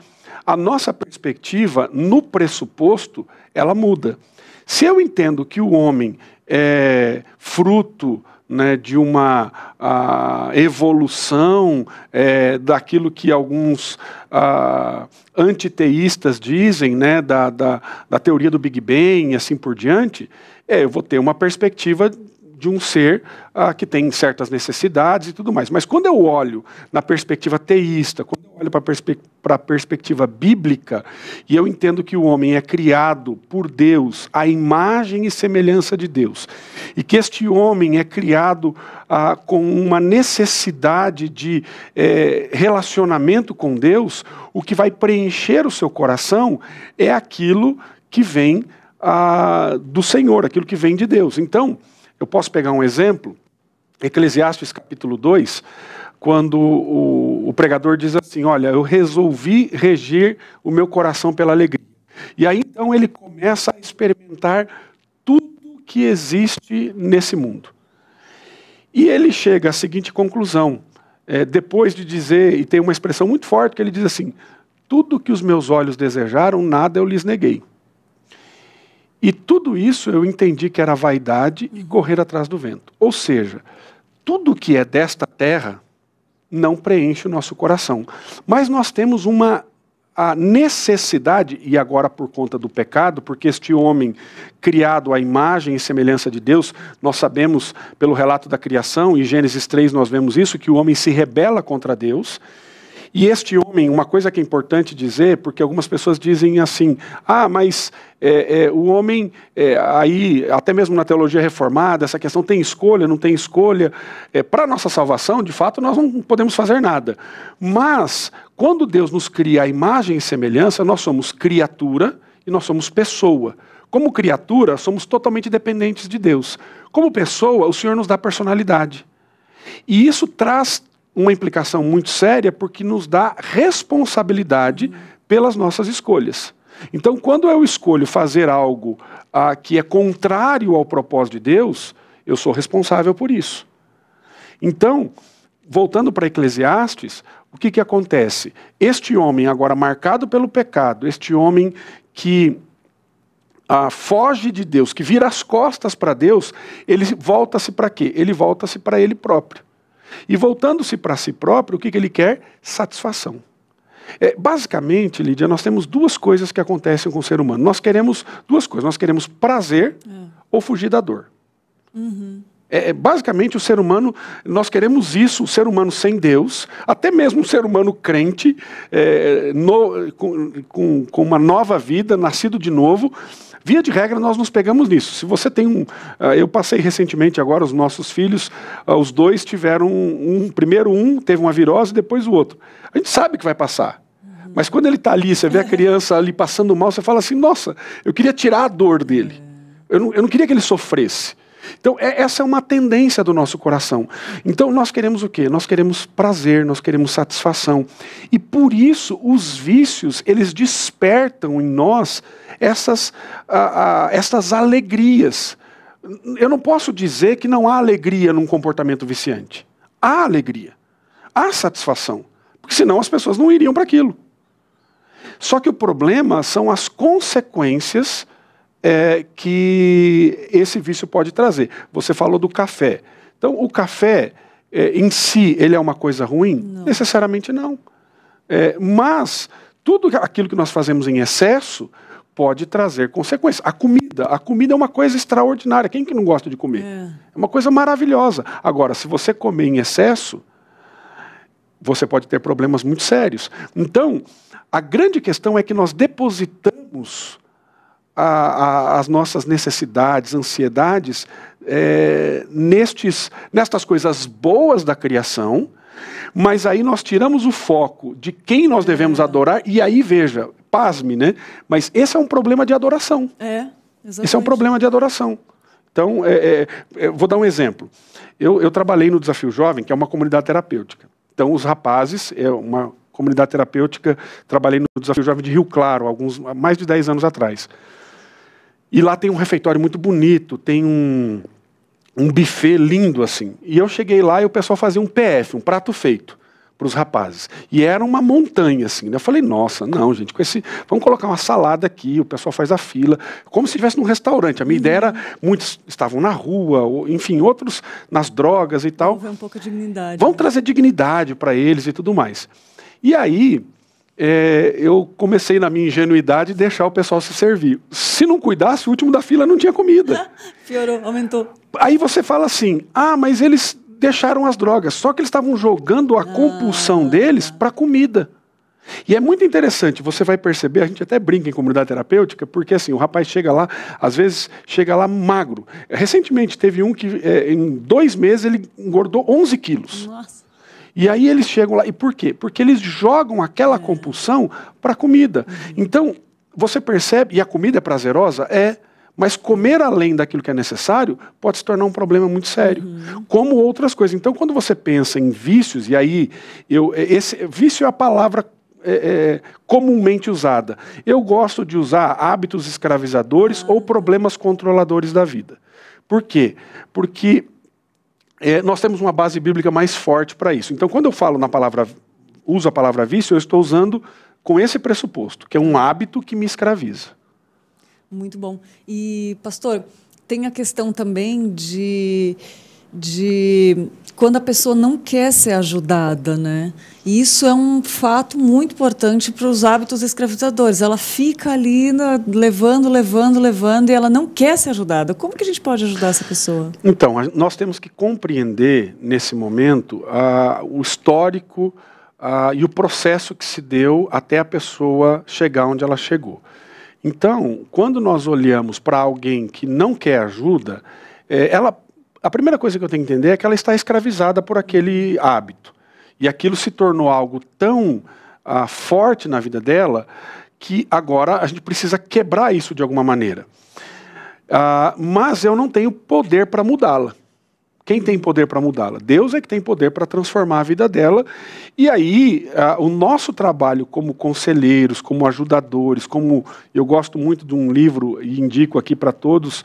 a nossa perspectiva, no pressuposto, ela muda. Se eu entendo que o homem é fruto, né, de uma evolução daquilo que alguns antiteístas dizem, né, da teoria do Big Bang e assim por diante, eu vou ter uma perspectiva de um ser que tem certas necessidades e tudo mais. Mas quando eu olho na perspectiva teísta, quando eu olho para a perspectiva bíblica, e eu entendo que o homem é criado por Deus, à imagem e semelhança de Deus, e que este homem é criado com uma necessidade de relacionamento com Deus, o que vai preencher o seu coração é aquilo que vem do Senhor, aquilo que vem de Deus. Então, eu posso pegar um exemplo, Eclesiastes capítulo 2, quando o pregador diz assim, olha, eu resolvi reger o meu coração pela alegria. E aí então ele começa a experimentar tudo que existe nesse mundo. E ele chega à seguinte conclusão, depois de dizer, e tem uma expressão muito forte, que ele diz assim, tudo que os meus olhos desejaram, nada eu lhes neguei. E tudo isso eu entendi que era vaidade e correr atrás do vento. Ou seja, tudo que é desta terra não preenche o nosso coração. Mas nós temos a necessidade, e agora por conta do pecado, porque este homem criado à imagem e semelhança de Deus, nós sabemos pelo relato da criação, em Gênesis 3 nós vemos isso, que o homem se rebela contra Deus. E este homem, uma coisa que é importante dizer, porque algumas pessoas dizem assim, mas o homem, aí, até mesmo na teologia reformada, essa questão tem escolha, não tem escolha. Para a nossa salvação, de fato, nós não podemos fazer nada. Mas, quando Deus nos cria a imagem e semelhança, nós somos criatura e nós somos pessoa. Como criatura, somos totalmente dependentes de Deus. Como pessoa, o Senhor nos dá personalidade. E isso traz uma implicação muito séria, porque nos dá responsabilidade pelas nossas escolhas. Então, quando eu escolho fazer algo que é contrário ao propósito de Deus, eu sou responsável por isso. Então, voltando para Eclesiastes, o que acontece? Este homem, agora marcado pelo pecado, este homem que foge de Deus, que vira as costas para Deus, ele volta-se para quê? Ele volta-se para ele próprio. E voltando-se para si próprio, o que ele quer? Satisfação. Basicamente, Lídia, nós temos duas coisas que acontecem com o ser humano. Nós queremos duas coisas. Nós queremos prazer ou fugir da dor. Uhum. Basicamente, o ser humano, nós queremos isso, o ser humano sem Deus, até mesmo o ser humano crente, com uma nova vida, nascido de novo. Via de regra, nós nos pegamos nisso. Se você tem eu passei recentemente agora, os nossos filhos, os dois tiveram primeiro um teve uma virose, depois o outro. A gente sabe que vai passar. Mas quando ele está ali, você vê a criança ali passando mal, você fala assim, nossa, eu queria tirar a dor dele. Eu não queria que ele sofresse. Então, essa é uma tendência do nosso coração. Então, nós queremos o quê? Nós queremos prazer, nós queremos satisfação. E por isso, os vícios, eles despertam em nós essas alegrias. Eu não posso dizer que não há alegria num comportamento viciante. Há alegria, há satisfação. Porque senão as pessoas não iriam para aquilo. Só que o problema são as consequências que esse vício pode trazer. Você falou do café. Então, o café, em si, ele é uma coisa ruim? Não. Necessariamente não. Mas, tudo aquilo que nós fazemos em excesso pode trazer consequências. A comida é uma coisa extraordinária. Quem que não gosta de comer? É uma coisa maravilhosa. Agora, se você comer em excesso, você pode ter problemas muito sérios. Então, a grande questão é que nós depositamos as nossas necessidades, ansiedades, nestas coisas boas da criação, mas aí nós tiramos o foco de quem nós devemos adorar, e aí, veja, pasme, né? Mas esse é um problema de adoração. Exatamente. Esse é um problema de adoração. Então, vou dar um exemplo. Eu trabalhei no Desafio Jovem, que é uma comunidade terapêutica. Então, os rapazes, é uma comunidade terapêutica, trabalhei no Desafio Jovem de Rio Claro, mais de 10 anos atrás. E lá tem um refeitório muito bonito, tem um buffet lindo assim. E eu cheguei lá e o pessoal fazia um PF, um prato feito, para os rapazes. E era uma montanha assim. Eu falei, nossa, não, gente, vamos colocar uma salada aqui, o pessoal faz a fila, como se estivesse num restaurante. A minha ideia era, muitos estavam na rua, enfim, outros nas drogas e tal. Vamos ver um pouco de dignidade. Vamos trazer dignidade para eles e tudo mais. E aí, eu comecei na minha ingenuidade deixar o pessoal se servir. Se não cuidasse, o último da fila não tinha comida. Piorou, aumentou. Aí você fala assim, mas eles deixaram as drogas, só que eles estavam jogando a compulsão deles para comida. E é muito interessante, você vai perceber, a gente até brinca em comunidade terapêutica, porque assim, o rapaz chega lá, às vezes chega lá magro. Recentemente teve um que em 2 meses ele engordou 11 quilos. Nossa. E aí eles chegam lá, e por quê? Porque eles jogam aquela compulsão para a comida. Então, você percebe, e a comida é prazerosa? Mas comer além daquilo que é necessário pode se tornar um problema muito sério, como outras coisas. Então, quando você pensa em vícios, e aí, vício é a palavra comumente usada. Eu gosto de usar hábitos escravizadores ou problemas controladores da vida. Por quê? Porque nós temos uma base bíblica mais forte para isso. Então, quando eu falo uso a palavra vício, eu estou usando com esse pressuposto, que é um hábito que me escraviza. Muito bom. E, pastor, tem a questão também de quando a pessoa não quer ser ajudada, né? E isso é um fato muito importante para os hábitos escravizadores. Ela fica ali levando, e ela não quer ser ajudada. Como que a gente pode ajudar essa pessoa? Então, nós temos que compreender, nesse momento, o histórico e o processo que se deu até a pessoa chegar onde ela chegou. Então, quando nós olhamos para alguém que não quer ajuda, a primeira coisa que eu tenho que entender é que ela está escravizada por aquele hábito. E aquilo se tornou algo tão forte na vida dela que agora a gente precisa quebrar isso de alguma maneira. Mas eu não tenho poder para mudá-la. Quem tem poder para mudá-la? Deus é que tem poder para transformar a vida dela. E aí, o nosso trabalho como conselheiros, como ajudadores, eu gosto muito de um livro, e indico aqui para todos,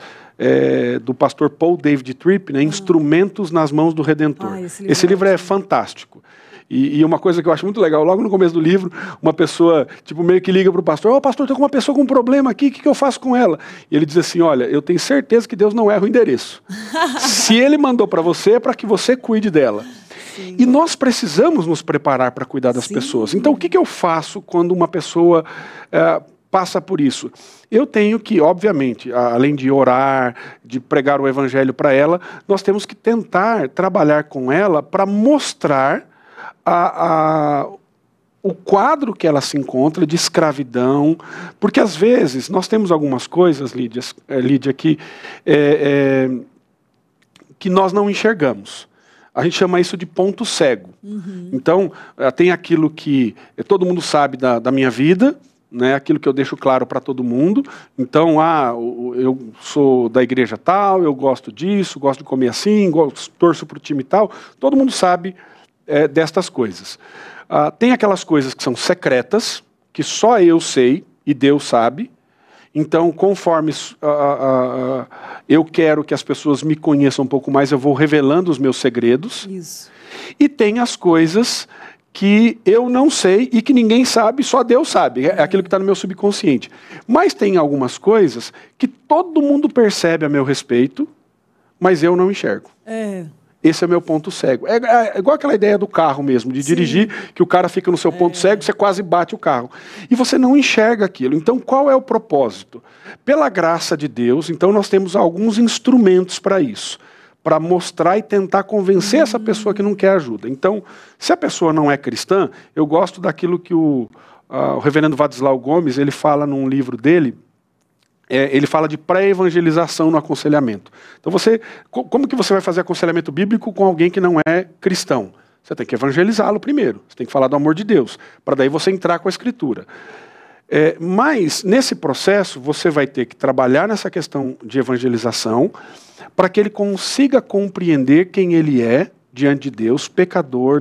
do pastor Paul David Tripp, né, Instrumentos nas Mãos do Redentor. Esse livro é fantástico. E uma coisa que eu acho muito legal, logo no começo do livro, uma pessoa meio que liga para o pastor, pastor, tem uma pessoa com um problema aqui, o que eu faço com ela? E ele diz assim, olha, eu tenho certeza que Deus não erra o endereço. Se ele mandou para você, é para que você cuide dela. Sim. E nós precisamos nos preparar para cuidar das pessoas. Então, o que eu faço quando uma pessoa passa por isso? Eu tenho que, obviamente, além de orar, de pregar o evangelho para ela, nós temos que tentar trabalhar com ela para mostrar o quadro que ela se encontra de escravidão, porque às vezes nós temos algumas coisas, Lídia, que nós não enxergamos. A gente chama isso de ponto cego. Então, tem aquilo que todo mundo sabe da minha vida, né, aquilo que eu deixo claro para todo mundo. Então, eu sou da igreja tal, eu gosto disso, gosto de comer assim, torço para o time tal. Todo mundo sabe destas coisas. Tem aquelas coisas que são secretas, que só eu sei e Deus sabe. Então, conforme eu quero que as pessoas me conheçam um pouco mais, eu vou revelando os meus segredos. Isso. E tem as coisas que eu não sei e que ninguém sabe, só Deus sabe. É aquilo que está no meu subconsciente. Mas tem algumas coisas que todo mundo percebe a meu respeito, mas eu não enxergo. Esse é o meu ponto cego. É igual aquela ideia do carro mesmo, de dirigir, que o cara fica no seu ponto cego, você quase bate o carro. E você não enxerga aquilo. Então, qual é o propósito? Pela graça de Deus, então nós temos alguns instrumentos para isso, para mostrar e tentar convencer essa pessoa que não quer ajuda. Então, se a pessoa não é cristã, eu gosto daquilo que o reverendo Vadislau Gomes, ele fala num livro dele. Ele fala de pré-evangelização no aconselhamento. Então, como que você vai fazer aconselhamento bíblico com alguém que não é cristão? Você tem que evangelizá-lo primeiro. Você tem que falar do amor de Deus, para daí você entrar com a Escritura. Mas, nesse processo, você vai ter que trabalhar nessa questão de evangelização para que ele consiga compreender quem ele é diante de Deus, pecador,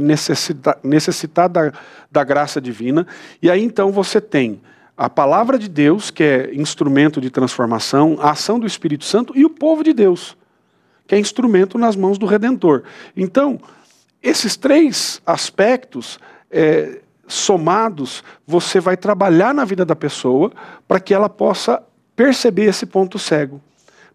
necessitado da graça divina. E aí, então, você tem a palavra de Deus, que é instrumento de transformação, a ação do Espírito Santo, e o povo de Deus, que é instrumento nas mãos do Redentor. Então, esses três aspectos somados, você vai trabalhar na vida da pessoa para que ela possa perceber esse ponto cego,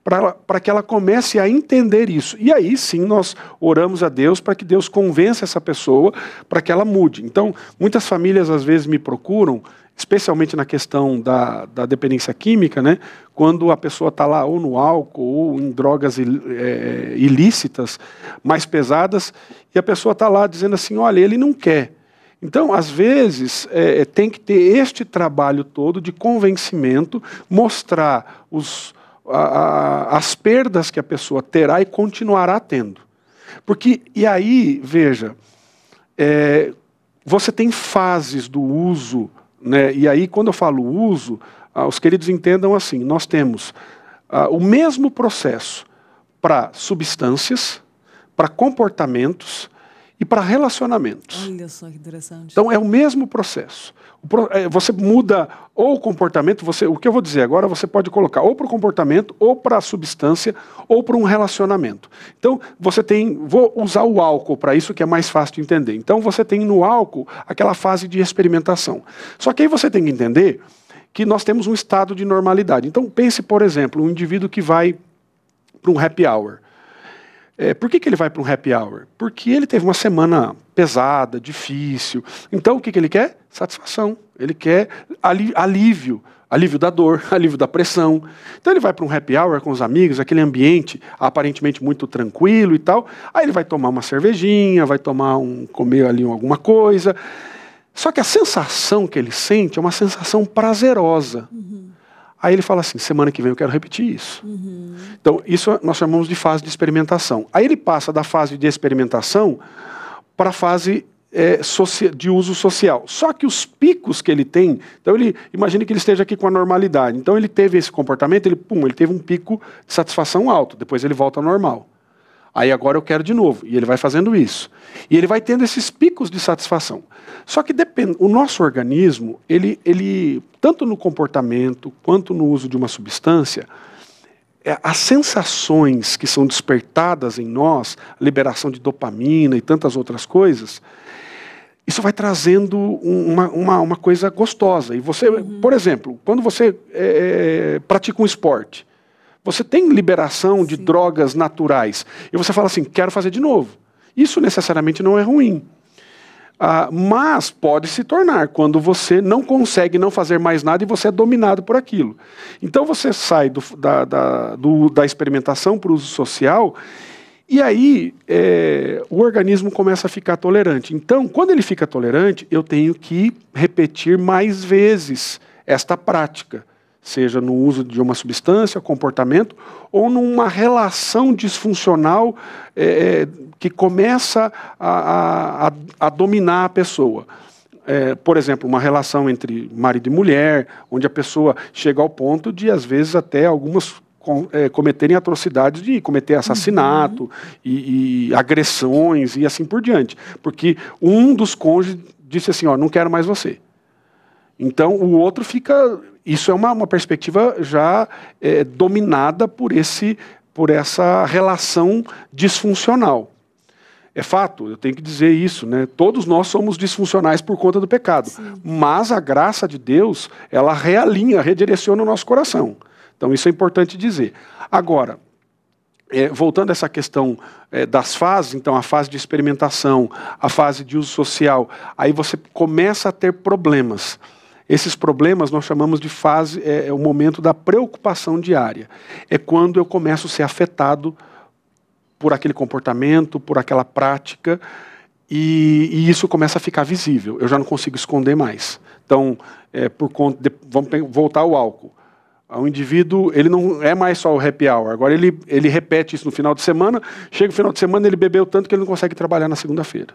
para que ela comece a entender isso. E aí sim nós oramos a Deus para que Deus convença essa pessoa para que ela mude. Então, muitas famílias às vezes me procuram, especialmente na questão da dependência química, né? Quando a pessoa está lá ou no álcool ou em drogas ilícitas, mais pesadas, e a pessoa está lá dizendo assim, olha, ele não quer. Então, às vezes, tem que ter este trabalho todo de convencimento, mostrar as perdas que a pessoa terá e continuará tendo. Porque, e aí, veja, você tem fases do uso, né? E aí, quando eu falo uso, os queridos entendam assim, nós temos o mesmo processo para substâncias, para comportamentos e para relacionamentos. Olha só que interessante. Então é o mesmo processo. Você muda ou o comportamento, o que eu vou dizer agora, você pode colocar ou para o comportamento, ou para a substância, ou para um relacionamento. Então você tem, vou usar o álcool para isso que é mais fácil de entender. Então você tem no álcool aquela fase de experimentação. Só que aí você tem que entender que nós temos um estado de normalidade. Então pense, por exemplo, um indivíduo que vai para um happy hour. Por que ele vai para um happy hour? Porque ele teve uma semana pesada, difícil. Então o que ele quer? Satisfação. Ele quer alívio da dor, alívio da pressão. Então ele vai para um happy hour com os amigos, aquele ambiente aparentemente muito tranquilo e tal. Aí ele vai tomar uma cervejinha, vai comer ali alguma coisa. Só que a sensação que ele sente é uma sensação prazerosa. Aí ele fala assim, semana que vem eu quero repetir isso. Então, isso nós chamamos de fase de experimentação. Aí ele passa da fase de experimentação para a fase de uso social. Só que os picos que ele tem, então imagine que ele esteja aqui com a normalidade. Então ele teve esse comportamento, ele teve um pico de satisfação alto, depois ele volta ao normal. Aí agora eu quero de novo, e ele vai fazendo isso. E ele vai tendo esses picos de satisfação. Só que o nosso organismo, ele tanto no comportamento quanto no uso de uma substância, as sensações que são despertadas em nós, liberação de dopamina e tantas outras coisas, isso vai trazendo uma coisa gostosa. E você, por exemplo, quando você pratica um esporte, você tem liberação de drogas naturais. E você fala assim, quero fazer de novo. Isso necessariamente não é ruim. Mas pode se tornar quando você não consegue não fazer mais nada e você é dominado por aquilo. Então você sai da experimentação para o uso social e aí o organismo começa a ficar tolerante. Então, quando ele fica tolerante, eu tenho que repetir mais vezes esta prática. Seja no uso de uma substância, comportamento, ou numa relação disfuncional que começa a dominar a pessoa. Por exemplo, uma relação entre marido e mulher, onde a pessoa chega ao ponto de, às vezes, até algumas cometerem atrocidades de cometer assassinato e agressões e assim por diante. Porque um dos cônjuges disse assim, não quero mais você. Então, o outro fica... Isso é uma perspectiva já dominada por essa relação disfuncional. É fato, eu tenho que dizer isso, né? Todos nós somos disfuncionais por conta do pecado. Sim. Mas a graça de Deus, ela realinha, redireciona o nosso coração. Então isso é importante dizer. Agora, voltando a essa questão das fases, então a fase de experimentação, a fase de uso social, aí você começa a ter problemas. Esses problemas nós chamamos de fase, o momento da preocupação diária. É quando eu começo a ser afetado por aquele comportamento, por aquela prática, e isso começa a ficar visível. Eu já não consigo esconder mais. Então, vamos voltar ao álcool. O indivíduo, ele não é mais só o happy hour. Agora ele repete isso no final de semana, chega o final de semana, ele bebeu tanto que ele não consegue trabalhar na segunda-feira.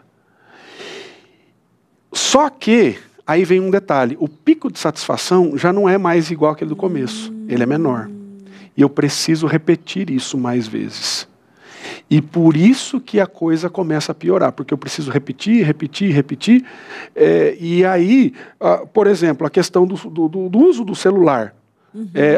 Só que Aí vem um detalhe, o pico de satisfação já não é mais igual aquele do começo, ele é menor. E eu preciso repetir isso mais vezes. E por isso que a coisa começa a piorar, porque eu preciso repetir. E aí, por exemplo, a questão do uso do celular.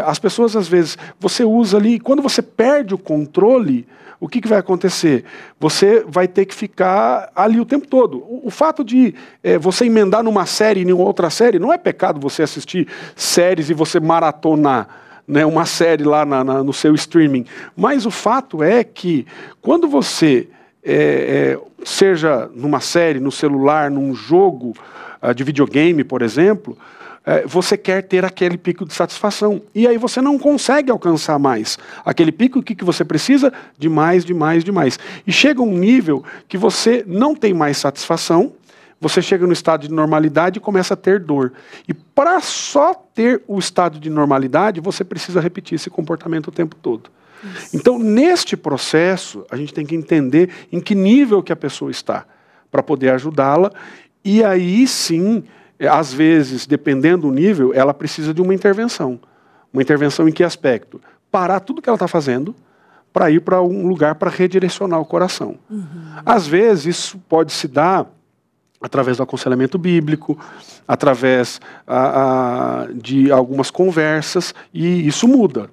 As pessoas, às vezes, você usa ali, quando você perde o controle, o que vai acontecer? Você vai ter que ficar ali o tempo todo. O fato de você emendar numa série e em outra série, não é pecado você assistir séries e você maratonar, né, uma série lá no seu streaming. Mas o fato é que quando você, seja numa série, no celular, num jogo de videogame, por exemplo, você quer ter aquele pico de satisfação. E aí você não consegue alcançar mais. Aquele pico, o que você precisa? De mais. E chega um nível que você não tem mais satisfação, você chega no estado de normalidade e começa a ter dor. E para só ter o estado de normalidade, você precisa repetir esse comportamento o tempo todo. Isso. Então, neste processo, a gente tem que entender em que nível que a pessoa está, para poder ajudá-la. E aí sim, às vezes, dependendo do nível, ela precisa de uma intervenção. Uma intervenção em que aspecto? Parar tudo que ela está fazendo para ir para um lugar para redirecionar o coração. Às vezes, isso pode se dar através do aconselhamento bíblico, através de algumas conversas, e isso muda.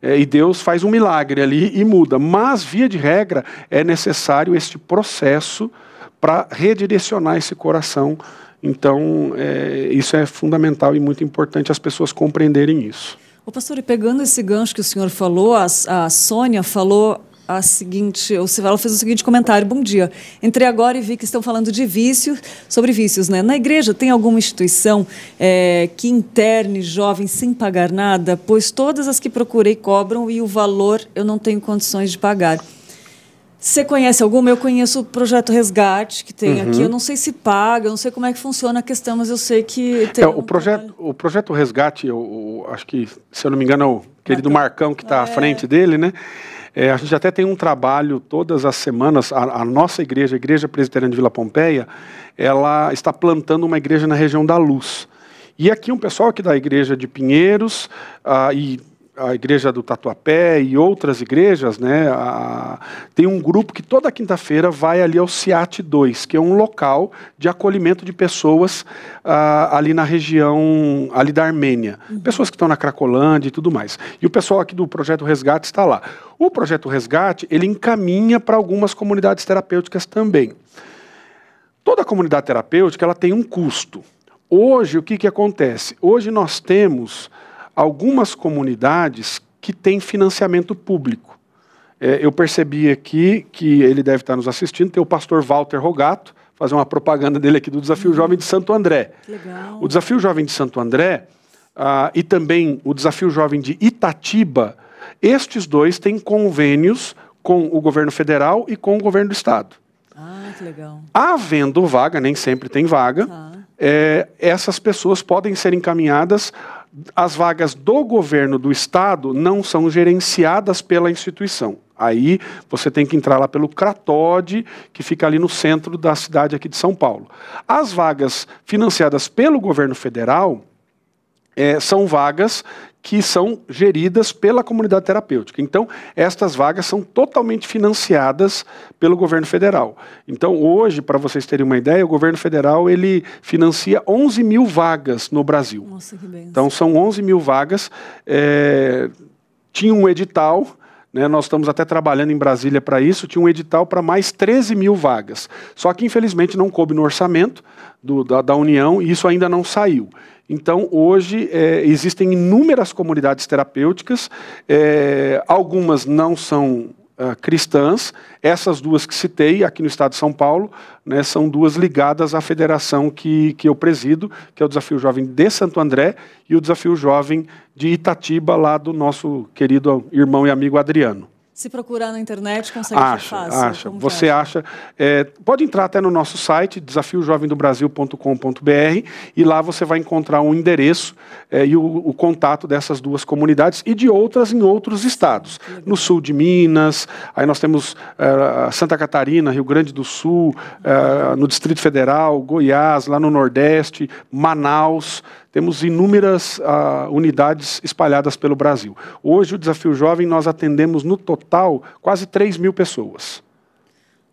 E Deus faz um milagre ali e muda. Mas, via de regra, é necessário este processo para redirecionar esse coração. Então, isso é fundamental e muito importante as pessoas compreenderem isso. Ô pastor, e pegando esse gancho que o senhor falou, a Sônia falou ela fez o seguinte comentário: bom dia, entrei agora e vi que estão falando de sobre vícios, né? Na igreja tem alguma instituição que interne jovens sem pagar nada? Pois todas as que procurei cobram e o valor eu não tenho condições de pagar. Você conhece alguma? Eu conheço o Projeto Resgate, que tem aqui. Eu não sei se paga, eu não sei como é que funciona a questão, mas eu sei que tem o Projeto Resgate, eu acho que, se eu não me engano, é o querido Marcão que está à frente dele, né? A gente até tem um trabalho todas as semanas. A nossa igreja, a Igreja Presbiteriana de Vila Pompeia, ela está plantando uma igreja na região da Luz. E aqui um pessoal aqui da igreja de Pinheiros e a igreja do Tatuapé e outras igrejas, né, tem um grupo que toda quinta-feira vai ali ao CIAT 2, que é um local de acolhimento de pessoas ali na região ali da Armênia. Pessoas que estão na Cracolândia e tudo mais. E o pessoal aqui do Projeto Resgate está lá. O Projeto Resgate, ele encaminha para algumas comunidades terapêuticas também. Toda comunidade terapêutica, ela tem um custo. Hoje, o que acontece? Hoje nós temos algumas comunidades que têm financiamento público. Eu percebi aqui que ele deve estar nos assistindo, tem o pastor Walter Rogato, fazer uma propaganda dele aqui do Desafio Jovem de Santo André. Legal. O Desafio Jovem de Santo André e também o Desafio Jovem de Itatiba, estes dois têm convênios com o governo federal e com o governo do estado. Que legal. Havendo vaga, nem sempre tem vaga, essas pessoas podem ser encaminhadas. As vagas do governo do estado não são gerenciadas pela instituição. Aí você tem que entrar lá pelo CRATOD, que fica ali no centro da cidade aqui de São Paulo. As vagas financiadas pelo governo federal são vagas que são geridas pela comunidade terapêutica. Então, estas vagas são totalmente financiadas pelo governo federal. Então, hoje, para vocês terem uma ideia, o governo federal ele financia 11 mil vagas no Brasil. Nossa, que bem. Então, são 11 mil vagas. Tinha um edital, né, nós estamos até trabalhando em Brasília para isso, tinha um edital para mais 13 mil vagas. Só que, infelizmente, não coube no orçamento da União e isso ainda não saiu. Então, hoje, existem inúmeras comunidades terapêuticas, algumas não são cristãs. Essas duas que citei, aqui no estado de São Paulo, né, são duas ligadas à federação que eu presido, que é o Desafio Jovem de Santo André e o Desafio Jovem de Itatiba, lá do nosso querido irmão e amigo Adriano. Se procurar na internet, consegue achar fácil? Acha. Você acha. Pode entrar até no nosso site, desafiojovemdobrasil.com.br, e lá você vai encontrar um endereço e o contato dessas duas comunidades e de outras em outros estados. No sul de Minas, aí nós temos Santa Catarina, Rio Grande do Sul, no Distrito Federal, Goiás, lá no Nordeste, Manaus. Temos inúmeras unidades espalhadas pelo Brasil. Hoje, o Desafio Jovem, nós atendemos no total quase 3.000 pessoas.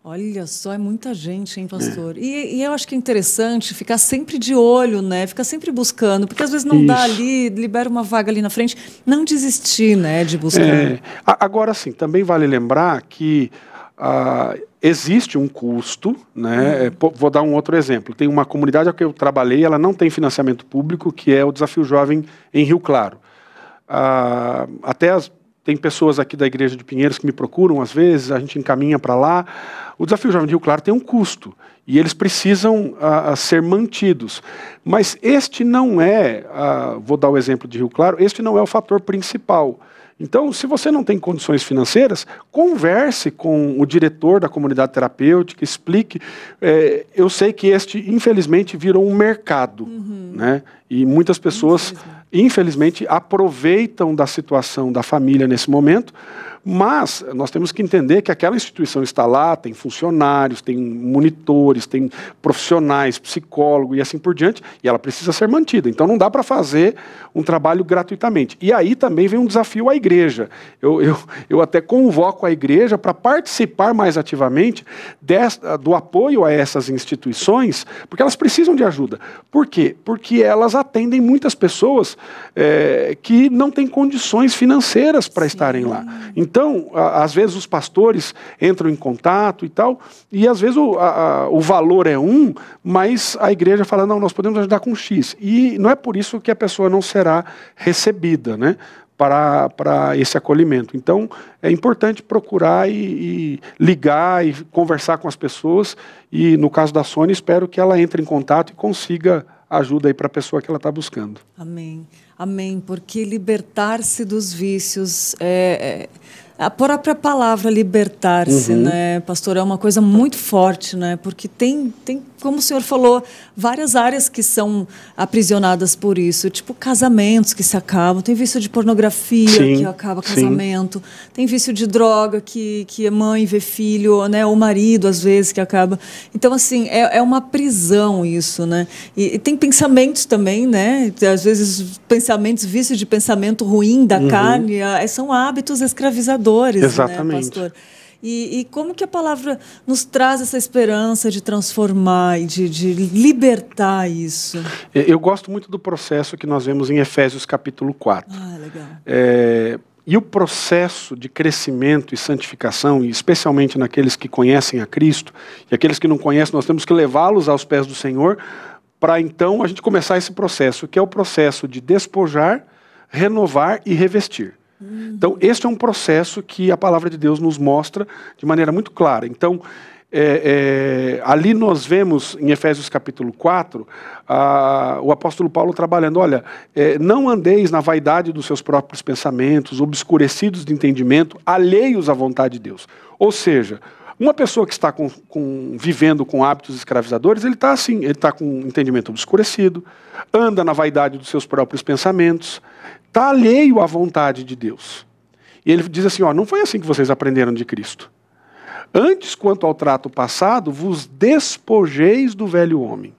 Olha só, é muita gente, hein, pastor? E eu acho que é interessante ficar sempre de olho, né? Ficar sempre buscando, porque às vezes não dá ali, libera uma vaga ali na frente, não desistir, né, de buscar. Agora, sim, também vale lembrar que existe um custo, né? Vou dar um outro exemplo. Tem uma comunidade que eu trabalhei, ela não tem financiamento público, que é o Desafio Jovem em Rio Claro. Tem pessoas aqui da Igreja de Pinheiros que me procuram, às vezes, a gente encaminha para lá. O Desafio Jovem de Rio Claro tem um custo, e eles precisam ser mantidos. Mas este não é, vou dar o exemplo de Rio Claro, este não é o fator principal. Então, se você não tem condições financeiras, converse com o diretor da comunidade terapêutica, explique. Eu sei que este, infelizmente, virou um mercado, né? E muitas pessoas, infelizmente, aproveitam da situação da família nesse momento, mas nós temos que entender que aquela instituição está lá, tem funcionários, tem monitores, tem profissionais, psicólogo e assim por diante, e ela precisa ser mantida. Então não dá para fazer um trabalho gratuitamente. E aí também vem um desafio à igreja. Eu até convoco a igreja para participar mais ativamente do apoio a essas instituições, porque elas precisam de ajuda. Por quê? Porque elas atendem muitas pessoas que não têm condições financeiras para estarem lá. Então, às vezes os pastores entram em contato e tal, e às vezes o valor é mas a igreja fala, não, nós podemos ajudar com X. E não é por isso que a pessoa não será recebida, né, para esse acolhimento. Então, é importante procurar e ligar e conversar com as pessoas, e no caso da Sônia, espero que ela entre em contato e consiga ajuda aí para a pessoa que ela está buscando. Amém. Amém, porque libertar-se dos vícios a própria palavra libertar-se, né, pastor, é uma coisa muito forte, né, porque tem, como o senhor falou, várias áreas que são aprisionadas por isso, tipo casamentos que se acabam, tem vício de pornografia que acaba casamento, tem vício de droga que a mãe vê filho, né, ou marido às vezes que acaba. Então, assim, é uma prisão isso, né, e tem pensamentos também, né, às vezes vício de pensamento ruim da carne, são hábitos escravizadores. Exatamente. Né, pastor? E como que a palavra nos traz essa esperança de transformar e de libertar isso? Eu gosto muito do processo que nós vemos em Efésios capítulo 4. Legal. E o processo de crescimento e santificação, e especialmente naqueles que conhecem a Cristo, e aqueles que não conhecem, nós temos que levá-los aos pés do Senhor, para então a gente começar esse processo, que é o processo de despojar, renovar e revestir. Então, este é um processo que a palavra de Deus nos mostra de maneira muito clara. Então, ali nós vemos, em Efésios capítulo 4, o apóstolo Paulo trabalhando, olha, não andeis na vaidade dos seus próprios pensamentos, obscurecidos de entendimento, alheios à vontade de Deus. Ou seja, uma pessoa que está vivendo com hábitos escravizadores, ele está assim, ele está com um entendimento obscurecido, anda na vaidade dos seus próprios pensamentos, está alheio à vontade de Deus. E ele diz assim, não foi assim que vocês aprenderam de Cristo. Antes, quanto ao trato passado, vos despojeis do velho homem,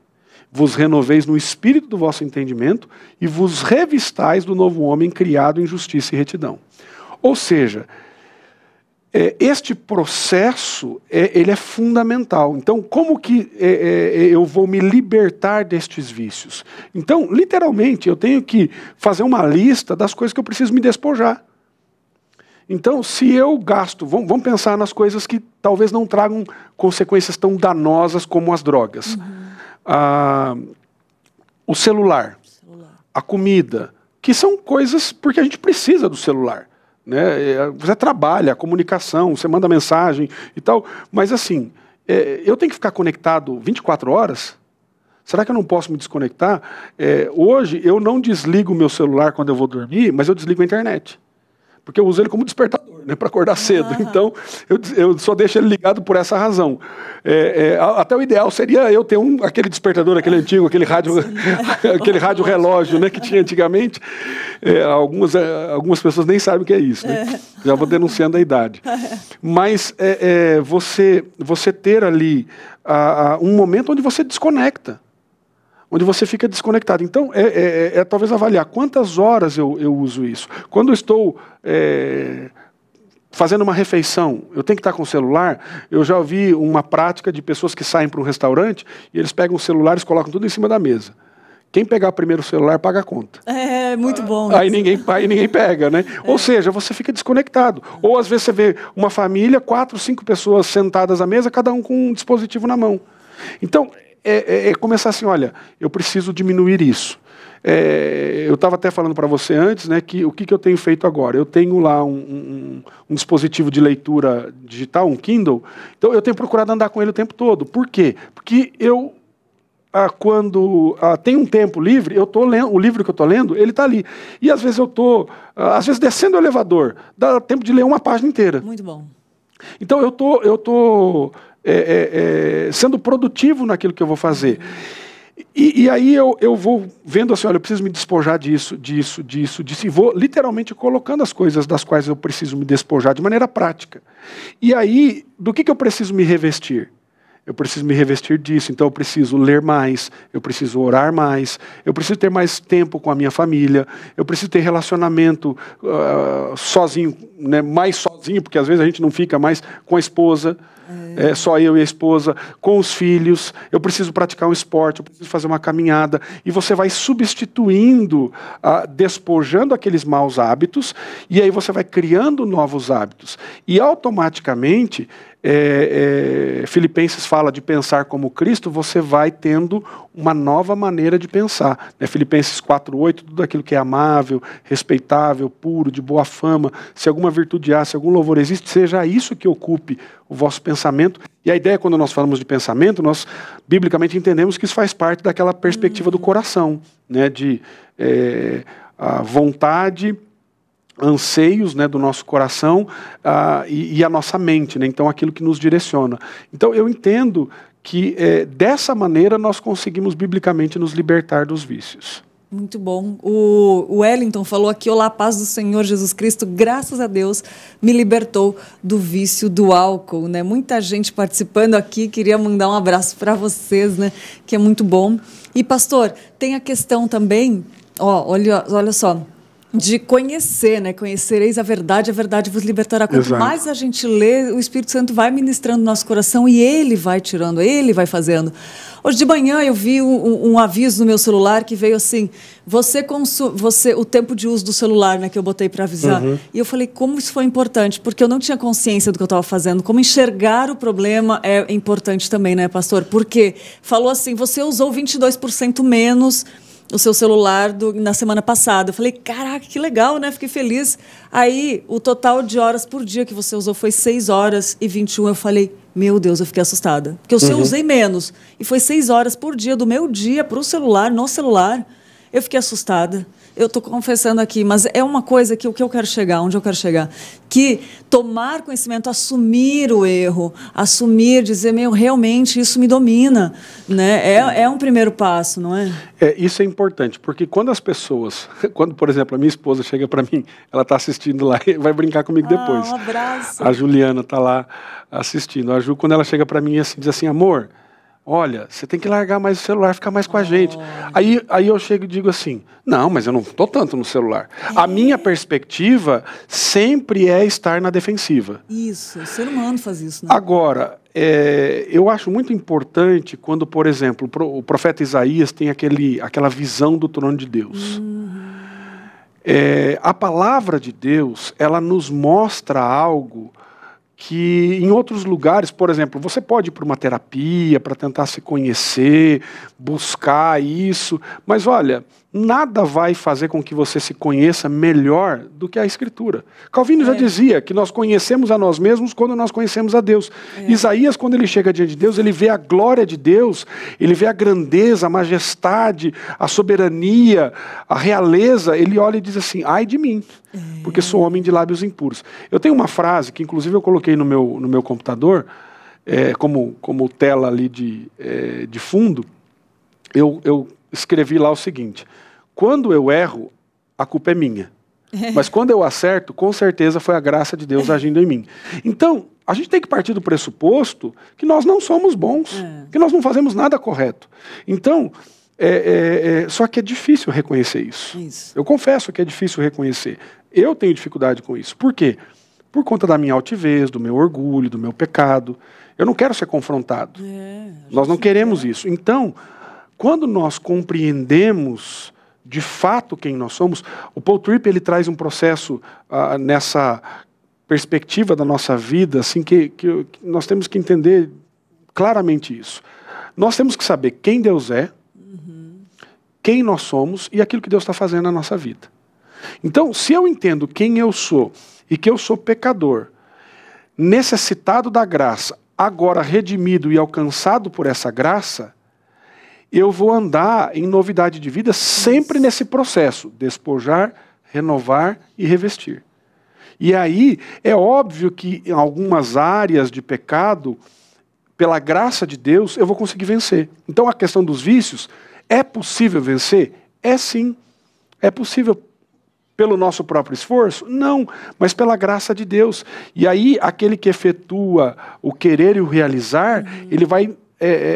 vos renoveis no espírito do vosso entendimento e vos revistais do novo homem criado em justiça e retidão. Ou seja, este processo, ele é fundamental. Então, como que eu vou me libertar destes vícios? Então, literalmente, eu tenho que fazer uma lista das coisas que eu preciso me despojar. Então, se eu gasto, vamos pensar nas coisas que talvez não tragam consequências tão danosas como as drogas. O celular, a comida, que são coisas porque a gente precisa do celular. Né? Você trabalha, a comunicação, você manda mensagem e tal, mas assim, eu tenho que ficar conectado 24 horas? Será que eu não posso me desconectar? Hoje eu não desligo o meu celular quando eu vou dormir, mas eu desligo a internet. porque eu uso ele como despertador, né, para acordar cedo. Então, eu só deixo ele ligado por essa razão. Até o ideal seria eu ter aquele despertador, aquele antigo, aquele rádio relógio, né, que tinha antigamente. Algumas pessoas nem sabem o que é isso, né? Já vou denunciando a idade. Mas você ter ali um momento onde você desconecta, onde você fica desconectado. Então, talvez avaliar quantas horas eu uso isso. Quando eu estou fazendo uma refeição, eu tenho que estar com o celular. Eu já ouvi uma prática de pessoas que saem para um restaurante e eles pegam os celulares e colocam tudo em cima da mesa. Quem pegar primeiro o celular paga a conta. É, muito bom. Aí ninguém pega, né? Ou seja, você fica desconectado. Ou às vezes você vê uma família, 4, 5 pessoas sentadas à mesa, cada um com um dispositivo na mão. Então, começar assim, olha, eu preciso diminuir isso. Eu estava até falando para você antes, né, que o que eu tenho feito agora? Eu tenho lá um dispositivo de leitura digital, um Kindle, então eu tenho procurado andar com ele o tempo todo. Por quê? Porque quando tem um tempo livre, eu estou lendo, o livro que eu estou lendo, ele está ali. E às vezes eu estou, descendo o elevador, dá tempo de ler uma página inteira. Muito bom. Então eu estou sendo produtivo naquilo que eu vou fazer. E aí eu vou vendo assim, olha, eu preciso me despojar disso, e vou literalmente colocando as coisas das quais eu preciso me despojar de maneira prática. E aí, do que eu preciso me revestir? Eu preciso me revestir disso, então eu preciso ler mais, eu preciso orar mais, eu preciso ter mais tempo com a minha família, eu preciso ter relacionamento sozinho, né, mais sozinho, porque às vezes a gente não fica mais com a esposa, só eu e a esposa, com os filhos, eu preciso praticar um esporte, eu preciso fazer uma caminhada, e você vai substituindo, despojando aqueles maus hábitos, e aí você vai criando novos hábitos, e automaticamente, Filipenses fala de pensar como Cristo, você vai tendo uma nova maneira de pensar, né? Filipenses 4:8, tudo aquilo que é amável, respeitável, puro, de boa fama, se alguma virtude há, se algum louvor existe, seja isso que ocupe o vosso pensamento. E a ideia, quando nós falamos de pensamento, nós biblicamente entendemos que isso faz parte daquela perspectiva do coração, né? De a vontade, anseios, né, do nosso coração e a nossa mente, né? Então aquilo que nos direciona. Então eu entendo que dessa maneira nós conseguimos biblicamente nos libertar dos vícios. Muito bom. O Wellington falou aqui, olá, paz do Senhor Jesus Cristo, graças a Deus me libertou do vício do álcool, né? Muita gente participando aqui, queria mandar um abraço para vocês, né? Que é muito bom. E pastor, tem a questão também, olha só, de conhecer, né? Conhecereis a verdade vos libertará. Quanto Exato. mais a gente lê, o Espírito Santo vai ministrando no nosso coração e ele vai tirando, ele vai fazendo. Hoje de manhã eu vi um aviso no meu celular que veio assim, o tempo de uso do celular, né, que eu botei para avisar. Uhum. E eu falei, como isso foi importante, porque eu não tinha consciência do que eu estava fazendo. Como enxergar o problema é importante também, né, pastor? Porque falou assim, você usou 22% menos o seu celular na semana passada. Eu falei, caraca, que legal, né? Fiquei feliz. Aí, o total de horas por dia que você usou foi 6 horas e 21. Eu falei, meu Deus, eu fiquei assustada. Porque eu usei menos. E foi 6 horas por dia do meu dia para o celular, no celular. Eu fiquei assustada. Eu estou confessando aqui, mas é uma coisa que o que eu quero chegar, onde eu quero chegar, que tomar conhecimento, assumir o erro, dizer, realmente isso me domina, né? É um primeiro passo, não é? Isso é importante, porque quando as pessoas, por exemplo, a minha esposa chega para mim, ela está assistindo lá e vai brincar comigo depois. Um abraço. A Juliana está lá assistindo. A Ju, quando ela chega para mim assim, diz assim, amor, olha, você tem que largar mais o celular, ficar mais com a gente. Aí eu chego e digo assim, não, mas eu não estou tanto no celular. A minha perspectiva sempre é estar na defensiva. Isso, o ser humano faz isso, né? Agora, eu acho muito importante quando, por exemplo, o profeta Isaías tem aquela visão do trono de Deus. A palavra de Deus, ela nos mostra algo que em outros lugares, por exemplo, você pode ir para uma terapia para tentar se conhecer, buscar isso, mas olha, nada vai fazer com que você se conheça melhor do que a Escritura. Calvino já dizia que nós conhecemos a nós mesmos quando nós conhecemos a Deus. Isaías, quando ele chega diante de Deus, ele vê a glória de Deus, ele vê a grandeza, a majestade, a soberania, a realeza. Ele olha e diz assim, ai de mim, porque sou homem de lábios impuros. Eu tenho uma frase que inclusive eu coloquei no meu computador, como tela ali de fundo. Eu escrevi lá o seguinte: quando eu erro, a culpa é minha. Mas quando eu acerto, com certeza foi a graça de Deus agindo em mim. Então, a gente tem que partir do pressuposto que nós não somos bons, que nós não fazemos nada correto. Então, só que é difícil reconhecer isso. Eu confesso que é difícil reconhecer. Eu tenho dificuldade com isso. Por quê? Por conta da minha altivez, do meu orgulho, do meu pecado. Eu não quero ser confrontado. Nós não queremos isso. Então, quando nós compreendemos de fato quem nós somos, o Paul Tripp ele traz um processo nessa perspectiva da nossa vida, assim, que nós temos que entender claramente isso. Nós temos que saber quem Deus é, quem nós somos e aquilo que Deus está fazendo na nossa vida. Então, se eu entendo quem eu sou e que eu sou pecador, necessitado da graça, agora redimido e alcançado por essa graça, eu vou andar em novidade de vida sempre nesse processo, despojar, renovar e revestir. E aí, é óbvio que em algumas áreas de pecado, pela graça de Deus, eu vou conseguir vencer. Então a questão dos vícios, é possível vencer? É sim. É possível pelo nosso próprio esforço? Não, mas pela graça de Deus. E aí, aquele que efetua o querer e o realizar, ele vai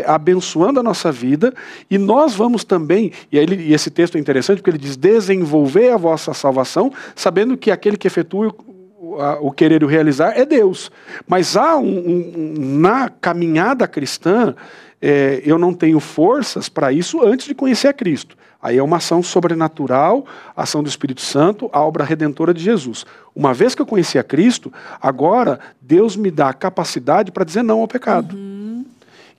abençoando a nossa vida, e nós vamos também, e esse texto é interessante porque ele diz, desenvolver a vossa salvação, sabendo que aquele que efetua o querer e o realizar é Deus. Mas há na caminhada cristã, eu não tenho forças para isso antes de conhecer a Cristo. Aí é uma ação sobrenatural, a ação do Espírito Santo, a obra redentora de Jesus. Uma vez que eu conheci a Cristo, agora Deus me dá a capacidade para dizer não ao pecado.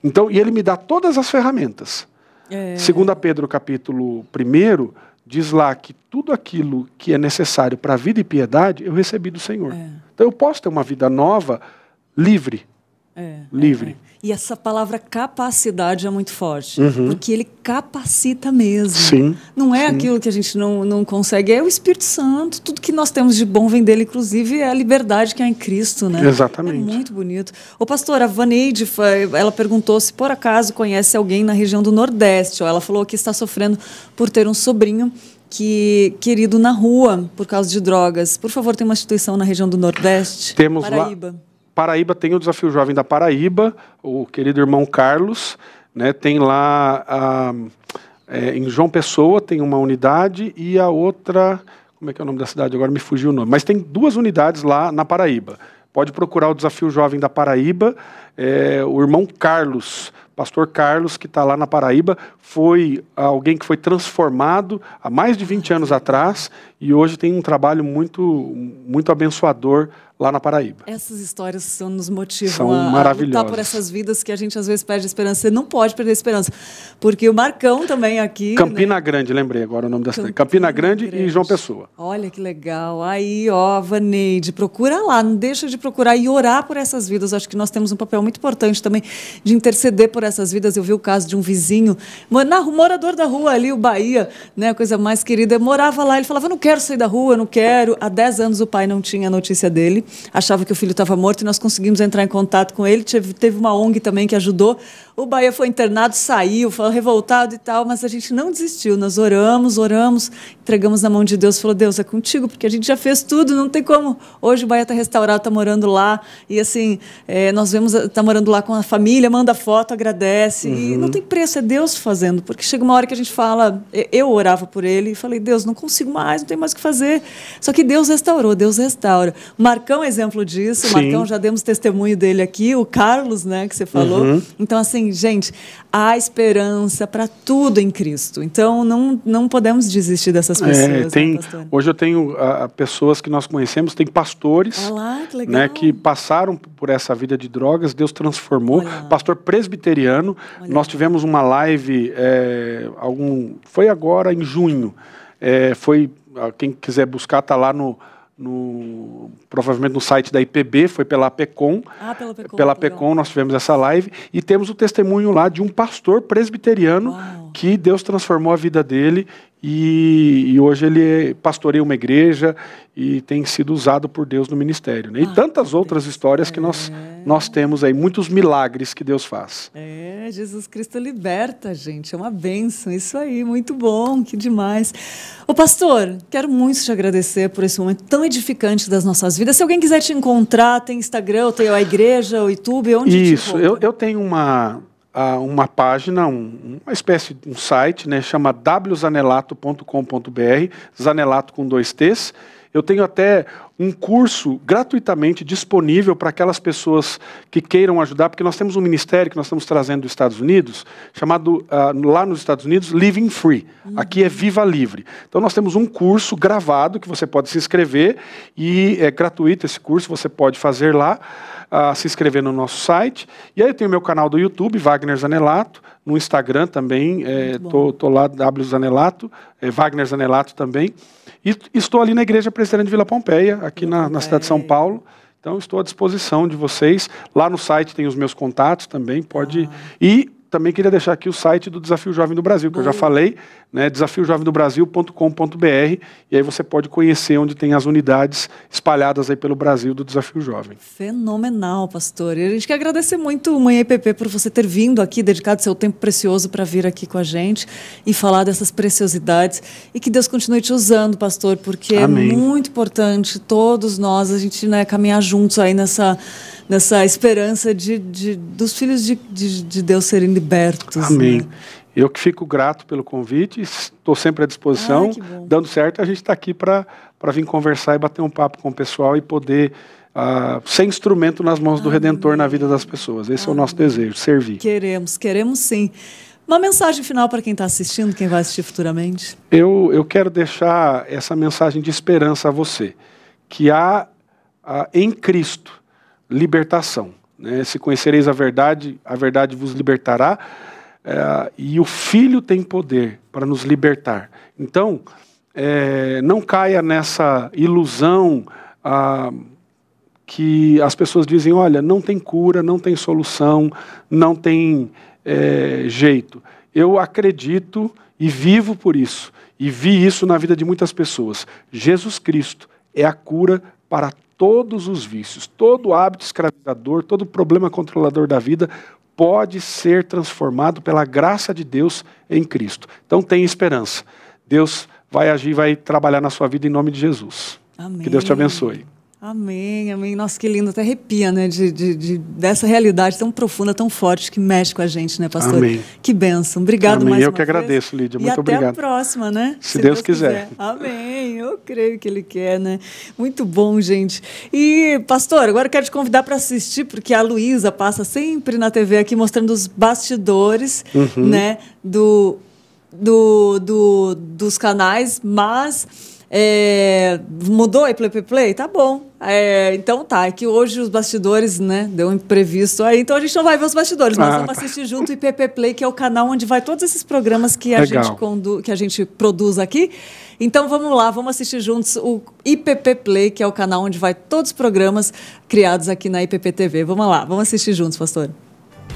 Então, e ele me dá todas as ferramentas. 2 Pedro capítulo 1, diz lá que tudo aquilo que é necessário para a vida e piedade, eu recebi do Senhor. Então eu posso ter uma vida nova, livre. Livre. E essa palavra capacidade é muito forte, porque ele capacita mesmo. Sim, não é aquilo que a gente não consegue, é o Espírito Santo. Tudo que nós temos de bom vem dele, inclusive é a liberdade que há em Cristo, né? Exatamente. É muito bonito. Ô pastor, a Vaneide, ela perguntou se por acaso conhece alguém na região do Nordeste. Ela falou que está sofrendo por ter um sobrinho querido na rua por causa de drogas. Por favor, tem uma instituição na região do Nordeste? Temos Paraíba. Lá. Paraíba tem o Desafio Jovem da Paraíba, o querido irmão Carlos, né, tem lá em João Pessoa, tem uma unidade, e a outra, como é que é o nome da cidade? Agora me fugiu o nome, mas tem 2 unidades lá na Paraíba. Pode procurar o Desafio Jovem da Paraíba, o irmão Carlos, pastor Carlos, que está lá na Paraíba, foi alguém que foi transformado há mais de 20 anos atrás, e hoje tem um trabalho muito, muito abençoador lá na Paraíba. Essas histórias nos motivam a lutar por essas vidas que a gente às vezes perde esperança. Você não pode perder esperança, porque o Marcão também aqui... Campina Grande, lembrei agora o nome da cidade. Campina Grande e João Pessoa. Olha que legal. Aí, ó, Vaneide, procura lá, não deixa de procurar e orar por essas vidas. Acho que nós temos um papel muito importante também de interceder por essas vidas. Eu vi o caso de um vizinho, morador da rua ali, o Bahia, né, a coisa mais querida, morava lá, ele falava, eu não quero sair da rua, eu não quero. Há 10 anos o pai não tinha notícia dele, achava que o filho estava morto, e nós conseguimos entrar em contato com ele. Teve uma ONG também que ajudou. O Bahia foi internado, saiu, foi revoltado e tal, mas a gente não desistiu. Nós oramos, entregamos na mão de Deus, falou, Deus, é contigo, porque a gente já fez tudo, não tem como. Hoje o Bahia está restaurado, está morando lá, e assim, nós vemos, está morando lá com a família, manda foto, agradece, e não tem preço, é Deus fazendo, porque chega uma hora que a gente fala, eu orava por ele, e falei, Deus, não consigo mais, não tem mais o que fazer. Só que Deus restaurou, Deus restaura. O Marcão é exemplo disso, o Marcão, já demos testemunho dele aqui, o Carlos, né, que você falou. Então, assim, gente, há esperança para tudo em Cristo. Então, não podemos desistir dessas pessoas. Né, hoje eu tenho pessoas que nós conhecemos, tem pastores, que, né, que passaram por essa vida de drogas, Deus transformou. Pastor presbiteriano, presbiteriano. Nós tivemos uma live, foi agora em junho. Quem quiser buscar, está lá provavelmente no site da IPB, foi pela APECOM. Pela APECOM nós tivemos essa live e temos o testemunho lá de um pastor presbiteriano que Deus transformou a vida dele e hoje ele pastoreia uma igreja e tem sido usado por Deus no ministério, né? E tantas outras histórias que nós temos aí, muitos milagres que Deus faz. Jesus Cristo liberta, gente, é uma bênção, isso aí, muito bom, que demais. Ô pastor, quero muito te agradecer por esse momento tão edificante das nossas vidas. Se alguém quiser te encontrar, tem Instagram, tem a igreja, o YouTube, onde Isso, eu tenho uma página, uma espécie de um site, né, chama wzanelato.com.br, Zanelato com 2 T's. Eu tenho até um curso gratuitamente disponível para aquelas pessoas que queiram ajudar, porque nós temos um ministério que nós estamos trazendo dos Estados Unidos, chamado, lá nos Estados Unidos, Living Free. Aqui é Viva Livre. Então nós temos um curso gravado que você pode se inscrever e é gratuito esse curso, você pode fazer lá, se inscrever no nosso site. E aí eu tenho meu canal do YouTube, Wagner Zanelato, no Instagram também, tô lá, wzanelato, Wagner Zanelato também. E estou ali na Igreja Presbiteriana de Vila Pompeia, aqui na cidade de São Paulo. Então, estou à disposição de vocês. Lá no site tem os meus contatos também, pode... E também queria deixar aqui o site do Desafio Jovem do Brasil, que eu já falei, né, desafiojovemdobrasil.com.br, e aí você pode conhecer onde tem as unidades espalhadas aí pelo Brasil do Desafio Jovem. Fenomenal, pastor. E a gente quer agradecer muito, Manhã IPP, por você ter vindo aqui, dedicado seu tempo precioso para vir aqui com a gente e falar dessas preciosidades. E que Deus continue te usando, pastor, porque Amém. É muito importante todos nós, a gente, né, caminhar juntos aí nessa esperança dos filhos de Deus serem libertos. Amém. Né? Eu que fico grato pelo convite, estou sempre à disposição. Dando certo, a gente está aqui para vir conversar e bater um papo com o pessoal e poder ser instrumento nas mãos do Redentor na vida das pessoas. Esse é o nosso desejo, servir. Queremos sim. Uma mensagem final para quem está assistindo, quem vai assistir futuramente? Eu quero deixar essa mensagem de esperança a você, que há em Cristo libertação, né? Se conhecereis a verdade vos libertará, e o Filho tem poder para nos libertar. Então, não caia nessa ilusão que as pessoas dizem, olha, não tem cura, não tem solução, não tem jeito. Eu acredito e vivo por isso, e vi isso na vida de muitas pessoas. Jesus Cristo é a cura para todos os vícios, todo hábito escravizador, todo problema controlador da vida pode ser transformado pela graça de Deus em Cristo. Então tenha esperança. Deus vai agir, vai trabalhar na sua vida em nome de Jesus. Amém. Que Deus te abençoe. Amém, amém. Nossa, que lindo, até arrepia, né? Dessa realidade tão profunda, tão forte, que mexe com a gente, né, pastor? Amém. Que bênção. Obrigado mais uma vez. Eu que agradeço, Lídia. Muito obrigado. E até a próxima, né? Se Deus quiser. Amém. Eu creio que Ele quer, né? Muito bom, gente. E, pastor, agora eu quero te convidar para assistir, porque a Luísa passa sempre na TV aqui mostrando os bastidores, né? Dos canais, mas... mudou aí Play Play? Tá bom. Então tá, é que hoje os bastidores, né, deu um imprevisto aí, então a gente não vai ver os bastidores, nós vamos assistir junto o IPP Play, que é o canal onde vai todos esses programas que a gente produz aqui. Então vamos lá, vamos assistir juntos o IPP Play, que é o canal onde vai todos os programas criados aqui na IPP TV. Vamos lá, vamos assistir juntos, pastor.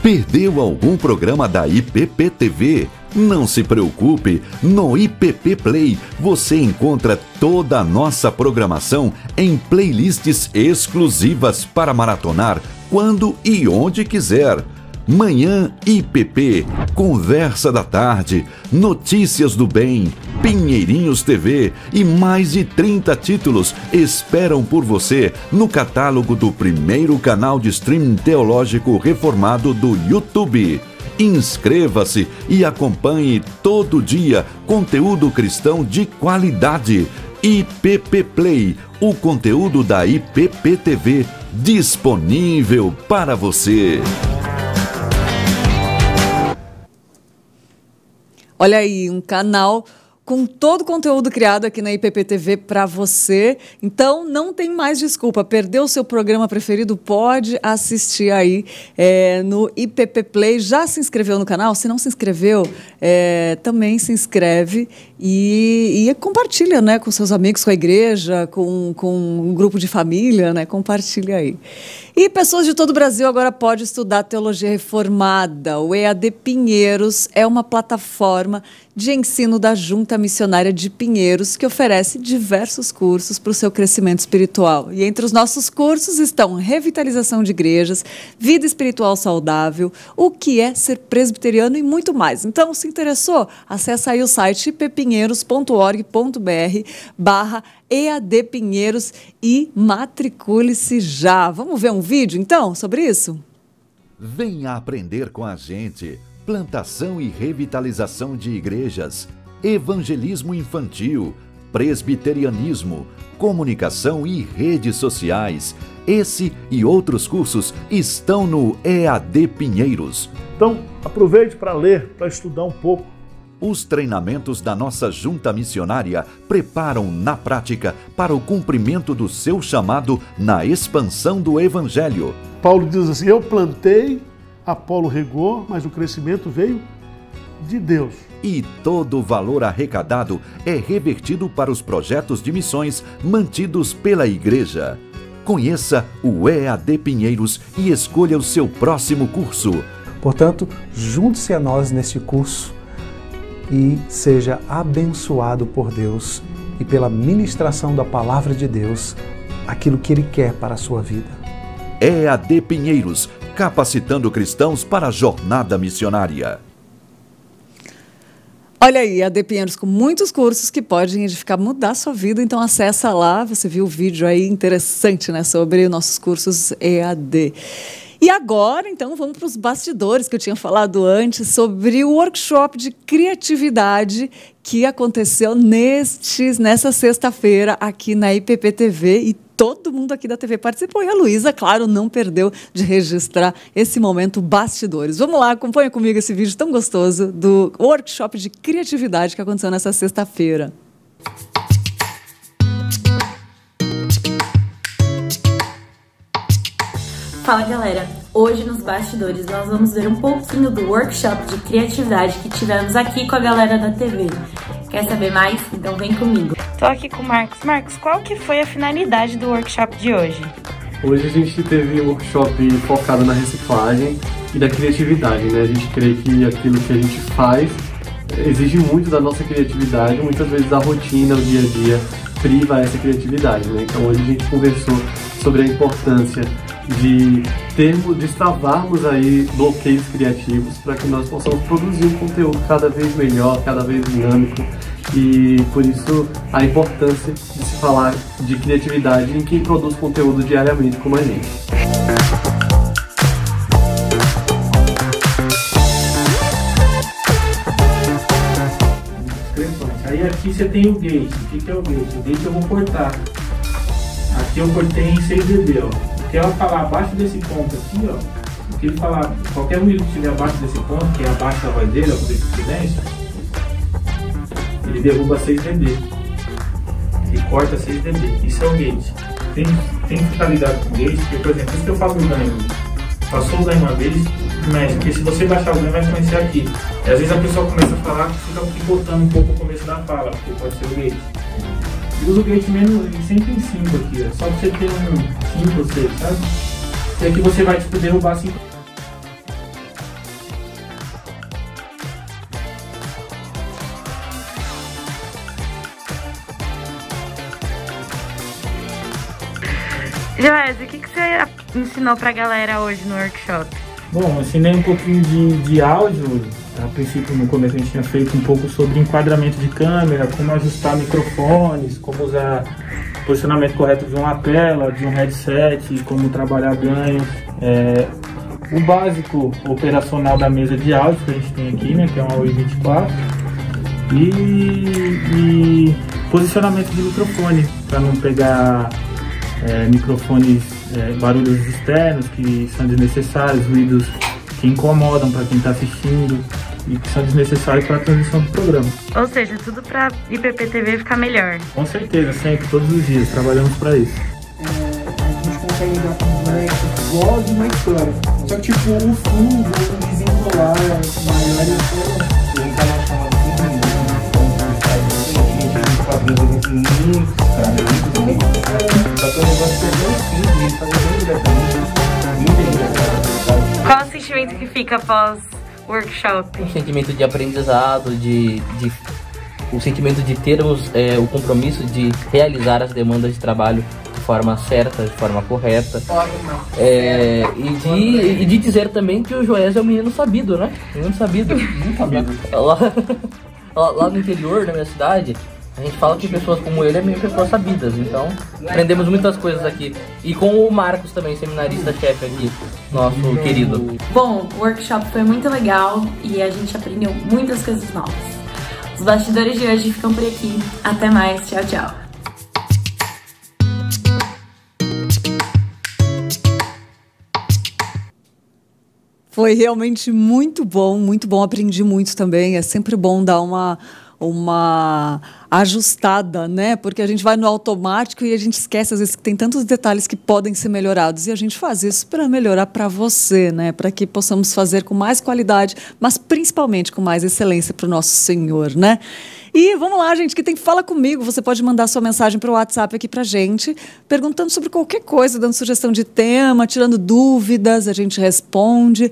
Perdeu algum programa da IPP TV? Não se preocupe, no IPP Play você encontra toda a nossa programação em playlists exclusivas para maratonar quando e onde quiser. Manhã IPP, Conversa da Tarde, Notícias do Bem, Pinheirinhos TV e mais de 30 títulos esperam por você no catálogo do primeiro canal de streaming teológico reformado do YouTube. Inscreva-se e acompanhe todo dia conteúdo cristão de qualidade. IPP Play, o conteúdo da IPP TV disponível para você. Olha aí, um canal com todo o conteúdo criado aqui na IPP-TV para você. Então, não tem mais desculpa. Perdeu o seu programa preferido? Pode assistir aí no IPP Play. Já se inscreveu no canal? Se não se inscreveu, também se inscreve e compartilha, né, com seus amigos, com a igreja, com um grupo de família, né? Compartilha aí. E pessoas de todo o Brasil agora podem estudar Teologia Reformada. O EAD Pinheiros é uma plataforma de ensino da Junta Missionária de Pinheiros que oferece diversos cursos para o seu crescimento espiritual. E entre os nossos cursos estão revitalização de igrejas, vida espiritual saudável, o que é ser presbiteriano e muito mais. Então, se interessou? Acesse aí o site ippinheiros.org.br/EAD Pinheiros e matricule-se já. Vamos ver um vídeo, então, sobre isso? Venha aprender com a gente. Plantação e revitalização de igrejas, evangelismo infantil, presbiterianismo, comunicação e redes sociais. Esse e outros cursos estão no EAD Pinheiros. Então, aproveite para ler, para estudar um pouco. Os treinamentos da nossa junta missionária preparam na prática para o cumprimento do seu chamado na expansão do Evangelho. Paulo diz assim: eu plantei, Apolo regou, mas o crescimento veio de Deus. E todo o valor arrecadado é revertido para os projetos de missões mantidos pela igreja. Conheça o EAD Pinheiros e escolha o seu próximo curso. Portanto, junte-se a nós neste curso e seja abençoado por Deus e pela ministração da Palavra de Deus, aquilo que Ele quer para a sua vida. EAD Pinheiros, capacitando cristãos para a jornada missionária. Olha aí, EAD Pinheiros com muitos cursos que podem edificar, mudar a sua vida. Então acessa lá, você viu o vídeo aí interessante, né, sobre nossos cursos EAD. E agora, então, vamos para os bastidores que eu tinha falado antes sobre o workshop de criatividade que aconteceu nessa sexta-feira aqui na IPP-TV e todo mundo aqui da TV participou. E a Luísa, claro, não perdeu de registrar esse momento bastidores. Vamos lá, acompanha comigo esse vídeo tão gostoso do workshop de criatividade que aconteceu nessa sexta-feira. Fala galera, hoje nos bastidores nós vamos ver um pouquinho do workshop de criatividade que tivemos aqui com a galera da TV. Quer saber mais? Então vem comigo. Tô aqui com o Marcos. Marcos, qual que foi a finalidade do workshop de hoje? Hoje a gente teve um workshop focado na reciclagem e da criatividade, né? A gente crê que aquilo que a gente faz exige muito da nossa criatividade, muitas vezes a rotina, o dia a dia priva essa criatividade, né? Então hoje a gente conversou sobre a importância de destravarmos aí bloqueios criativos para que nós possamos produzir um conteúdo cada vez melhor, cada vez dinâmico, e por isso a importância de se falar de criatividade em quem produz conteúdo diariamente como a gente. Aí aqui você tem o gate. O que é o gate? O gate eu vou cortar. Aqui eu cortei em 6dB, ó. Se ela falar abaixo desse ponto aqui, ó, o que ele falar, qualquer ruído que estiver abaixo desse ponto, que é abaixo da voz dele, ó, com esse silêncio, ele derruba 6dB. Ele corta 6dB. Isso é o gate. Tem que ficar ligado com o gate, porque, por exemplo, se eu faço o ganho, passou o ganho uma vez, mexe, porque se você baixar o ganho vai começar aqui. E às vezes a pessoa começa a falar que fica picotando um pouco o começo da fala, porque pode ser o gate. E usa o gate menos, sempre em 5 aqui, ó, só pra você ter um 5 ou 6, sabe? E aqui você vai tipo, derrubar 5. Joés, o que você ensinou pra galera hoje no workshop? Bom, eu ensinei um pouquinho de áudio. A princípio, no começo, a gente tinha feito um pouco sobre enquadramento de câmera, como ajustar microfones, como usar o posicionamento correto de uma lapela, de um headset, como trabalhar ganhos. O básico operacional da mesa de áudio que a gente tem aqui, né, que é uma UI24. E posicionamento de microfone, para não pegar microfones, barulhos externos que são desnecessários, ruídos que incomodam para quem está assistindo. e que são desnecessários para a transmissão do programa. Ou seja, tudo para IPP-TV ficar melhor. Com certeza, sempre, todos os dias, trabalhamos para isso. A gente consegue dar para os moleques voz de uma história. Só que, tipo, o fluxo, o desenrolar maior e um canal chamado Qual o sentimento que fica após o workshop? Um sentimento de aprendizado, o sentimento de termos o compromisso de realizar as demandas de trabalho de forma certa, de forma correta. E de dizer também que o Joés é um menino sabido, né? Menino sabido. Lá no interior da minha cidade, a gente fala que pessoas como ele é meio pessoas sabidas, então aprendemos muitas coisas aqui. E com o Marcos também, seminarista-chefe aqui, nosso querido. Bom, o workshop foi muito legal e a gente aprendeu muitas coisas novas. Os bastidores de hoje ficam por aqui. Até mais, tchau, tchau. Foi realmente muito bom, aprendi muito também. É sempre bom dar uma ajustada, né? Porque a gente vai no automático e a gente esquece, às vezes, que tem tantos detalhes que podem ser melhorados. E a gente faz isso para melhorar para você, né? Para que possamos fazer com mais qualidade, mas principalmente com mais excelência para o nosso Senhor, né? E vamos lá, gente, que tem Fala Comigo. Você pode mandar sua mensagem para o WhatsApp aqui para a gente, perguntando sobre qualquer coisa, dando sugestão de tema, tirando dúvidas, a gente responde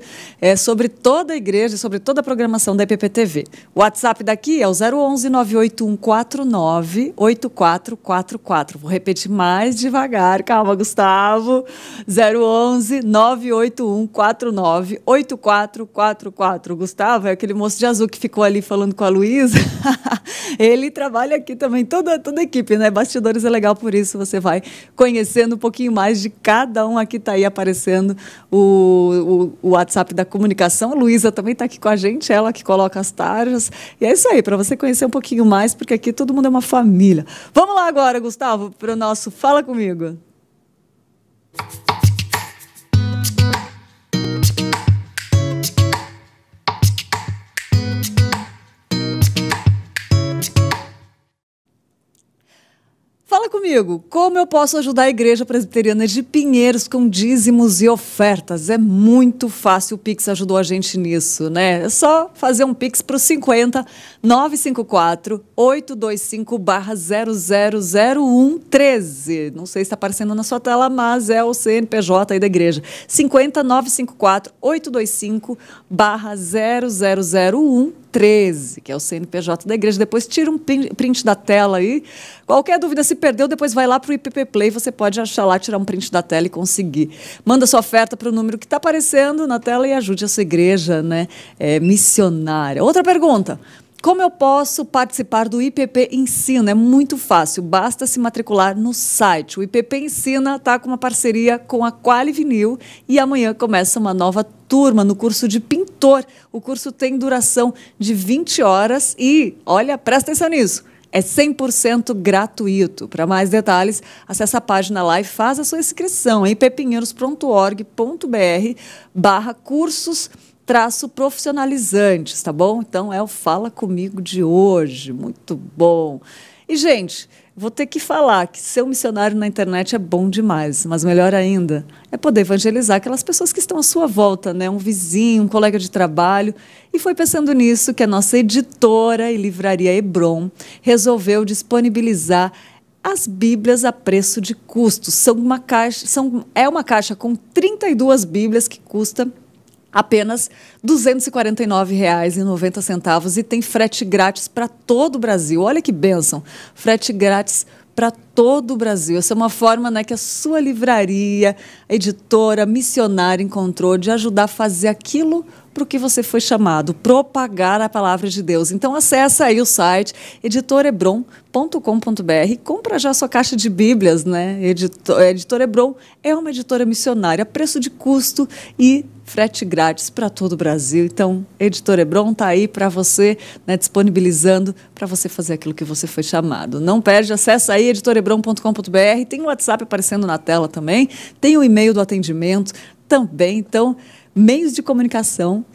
sobre toda a igreja, sobre toda a programação da IPP-TV. O WhatsApp daqui é o 011-98149-8444. Vou repetir mais devagar, calma, Gustavo. 011-98149-8444. Gustavo é aquele moço de azul que ficou ali falando com a Luísa. Ele trabalha aqui também, toda a equipe, né? Bastidores é legal por isso, você vai conhecendo um pouquinho mais de cada um. Aqui está aí aparecendo o WhatsApp da comunicação. A Luísa também está aqui com a gente, ela que coloca as tarjas. E é isso aí, para você conhecer um pouquinho mais, porque aqui todo mundo é uma família. Vamos lá agora, Gustavo, para o nosso Fala Comigo. Fala comigo, como eu posso ajudar a Igreja Presbiteriana de Pinheiros com dízimos e ofertas? É muito fácil, o Pix ajudou a gente nisso, né? É só fazer um Pix para o 50 954 825/000113. Não sei se está aparecendo na sua tela, mas é o CNPJ aí da igreja. 50 954 825/000113, que é o CNPJ da igreja. Depois tira um print da tela aí. Qualquer dúvida, se perdeu, depois vai lá para o IPP Play, você pode achar lá, tirar um print da tela e conseguir. Manda sua oferta para o número que está aparecendo na tela e ajude a sua igreja, né, missionária. Outra pergunta. Como eu posso participar do IPP Ensina? É muito fácil, basta se matricular no site. O IPP Ensina está com uma parceria com a Quali Vinil e amanhã começa uma nova turma no curso de pintor. O curso tem duração de 20 horas e, olha, presta atenção nisso, é 100% gratuito. Para mais detalhes, acesse a página lá e faz a sua inscrição em ippinheiros.org.br/cursos-profissionalizantes, tá bom? Então, é o Fala Comigo de hoje. Muito bom. E, gente, vou ter que falar que ser um missionário na internet é bom demais, mas melhor ainda é poder evangelizar aquelas pessoas que estão à sua volta, né? Um vizinho, um colega de trabalho. E foi pensando nisso que a nossa editora e livraria Hebron resolveu disponibilizar as Bíblias a preço de custo. É uma caixa com 32 Bíblias que custa apenas R$ 249,90 e tem frete grátis para todo o Brasil. Olha que bênção, frete grátis para todo o Brasil. Essa é uma forma, né, que a sua livraria, editora, missionária encontrou de ajudar a fazer aquilo para o que você foi chamado, propagar a palavra de Deus. Então, acessa aí o site editorebron.com.br e compra já a sua caixa de Bíblias, né? Editora Hebron é uma editora missionária, preço de custo e frete grátis para todo o Brasil. Então, Editora Hebron está aí para você, né, disponibilizando para você fazer aquilo que você foi chamado. Não perde, acessa aí editorebron.com.br, tem o WhatsApp aparecendo na tela também, tem o e-mail do atendimento também. Então, Meios de comunicação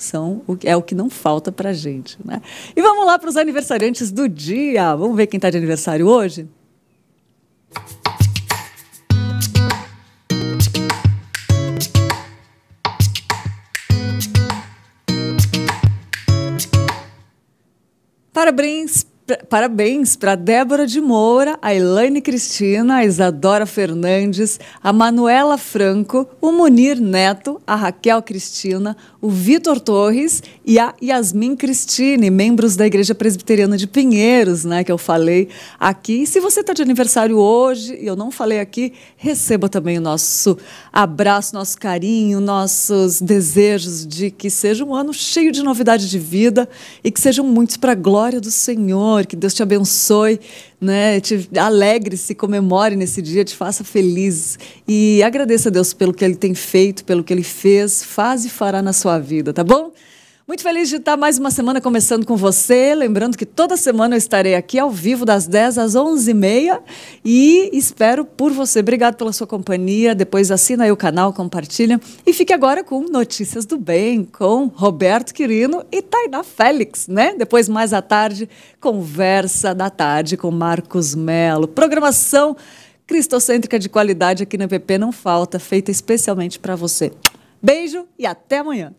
é o que não falta para a gente, né? E vamos lá para os aniversariantes do dia. Vamos ver quem está de aniversário hoje? Parabéns para Débora de Moura, a Elaine Cristina, a Isadora Fernandes, a Manuela Franco, o Munir Neto, a Raquel Cristina, o Vitor Torres e a Yasmin Cristine, membros da Igreja Presbiteriana de Pinheiros, né, que eu falei aqui. E se você está de aniversário hoje e eu não falei aqui, receba também o nosso abraço, nosso carinho, nossos desejos de que seja um ano cheio de novidade de vida e que sejam muitos para a glória do Senhor. Que Deus te abençoe, né? Alegre-se, comemore nesse dia, te faça feliz e agradeça a Deus pelo que Ele tem feito, pelo que Ele fez, faz e fará na sua vida, tá bom? Muito feliz de estar mais uma semana começando com você, lembrando que toda semana eu estarei aqui ao vivo das 10 às 11h30 e espero por você. Obrigado pela sua companhia, depois assina aí o canal, compartilha e fique agora com Notícias do Bem, com Roberto Quirino e Tainá Félix, né? Depois, mais à tarde, Conversa da Tarde com Marcos Melo. Programação cristocêntrica de qualidade aqui na EPP não falta, feita especialmente para você. Beijo e até amanhã.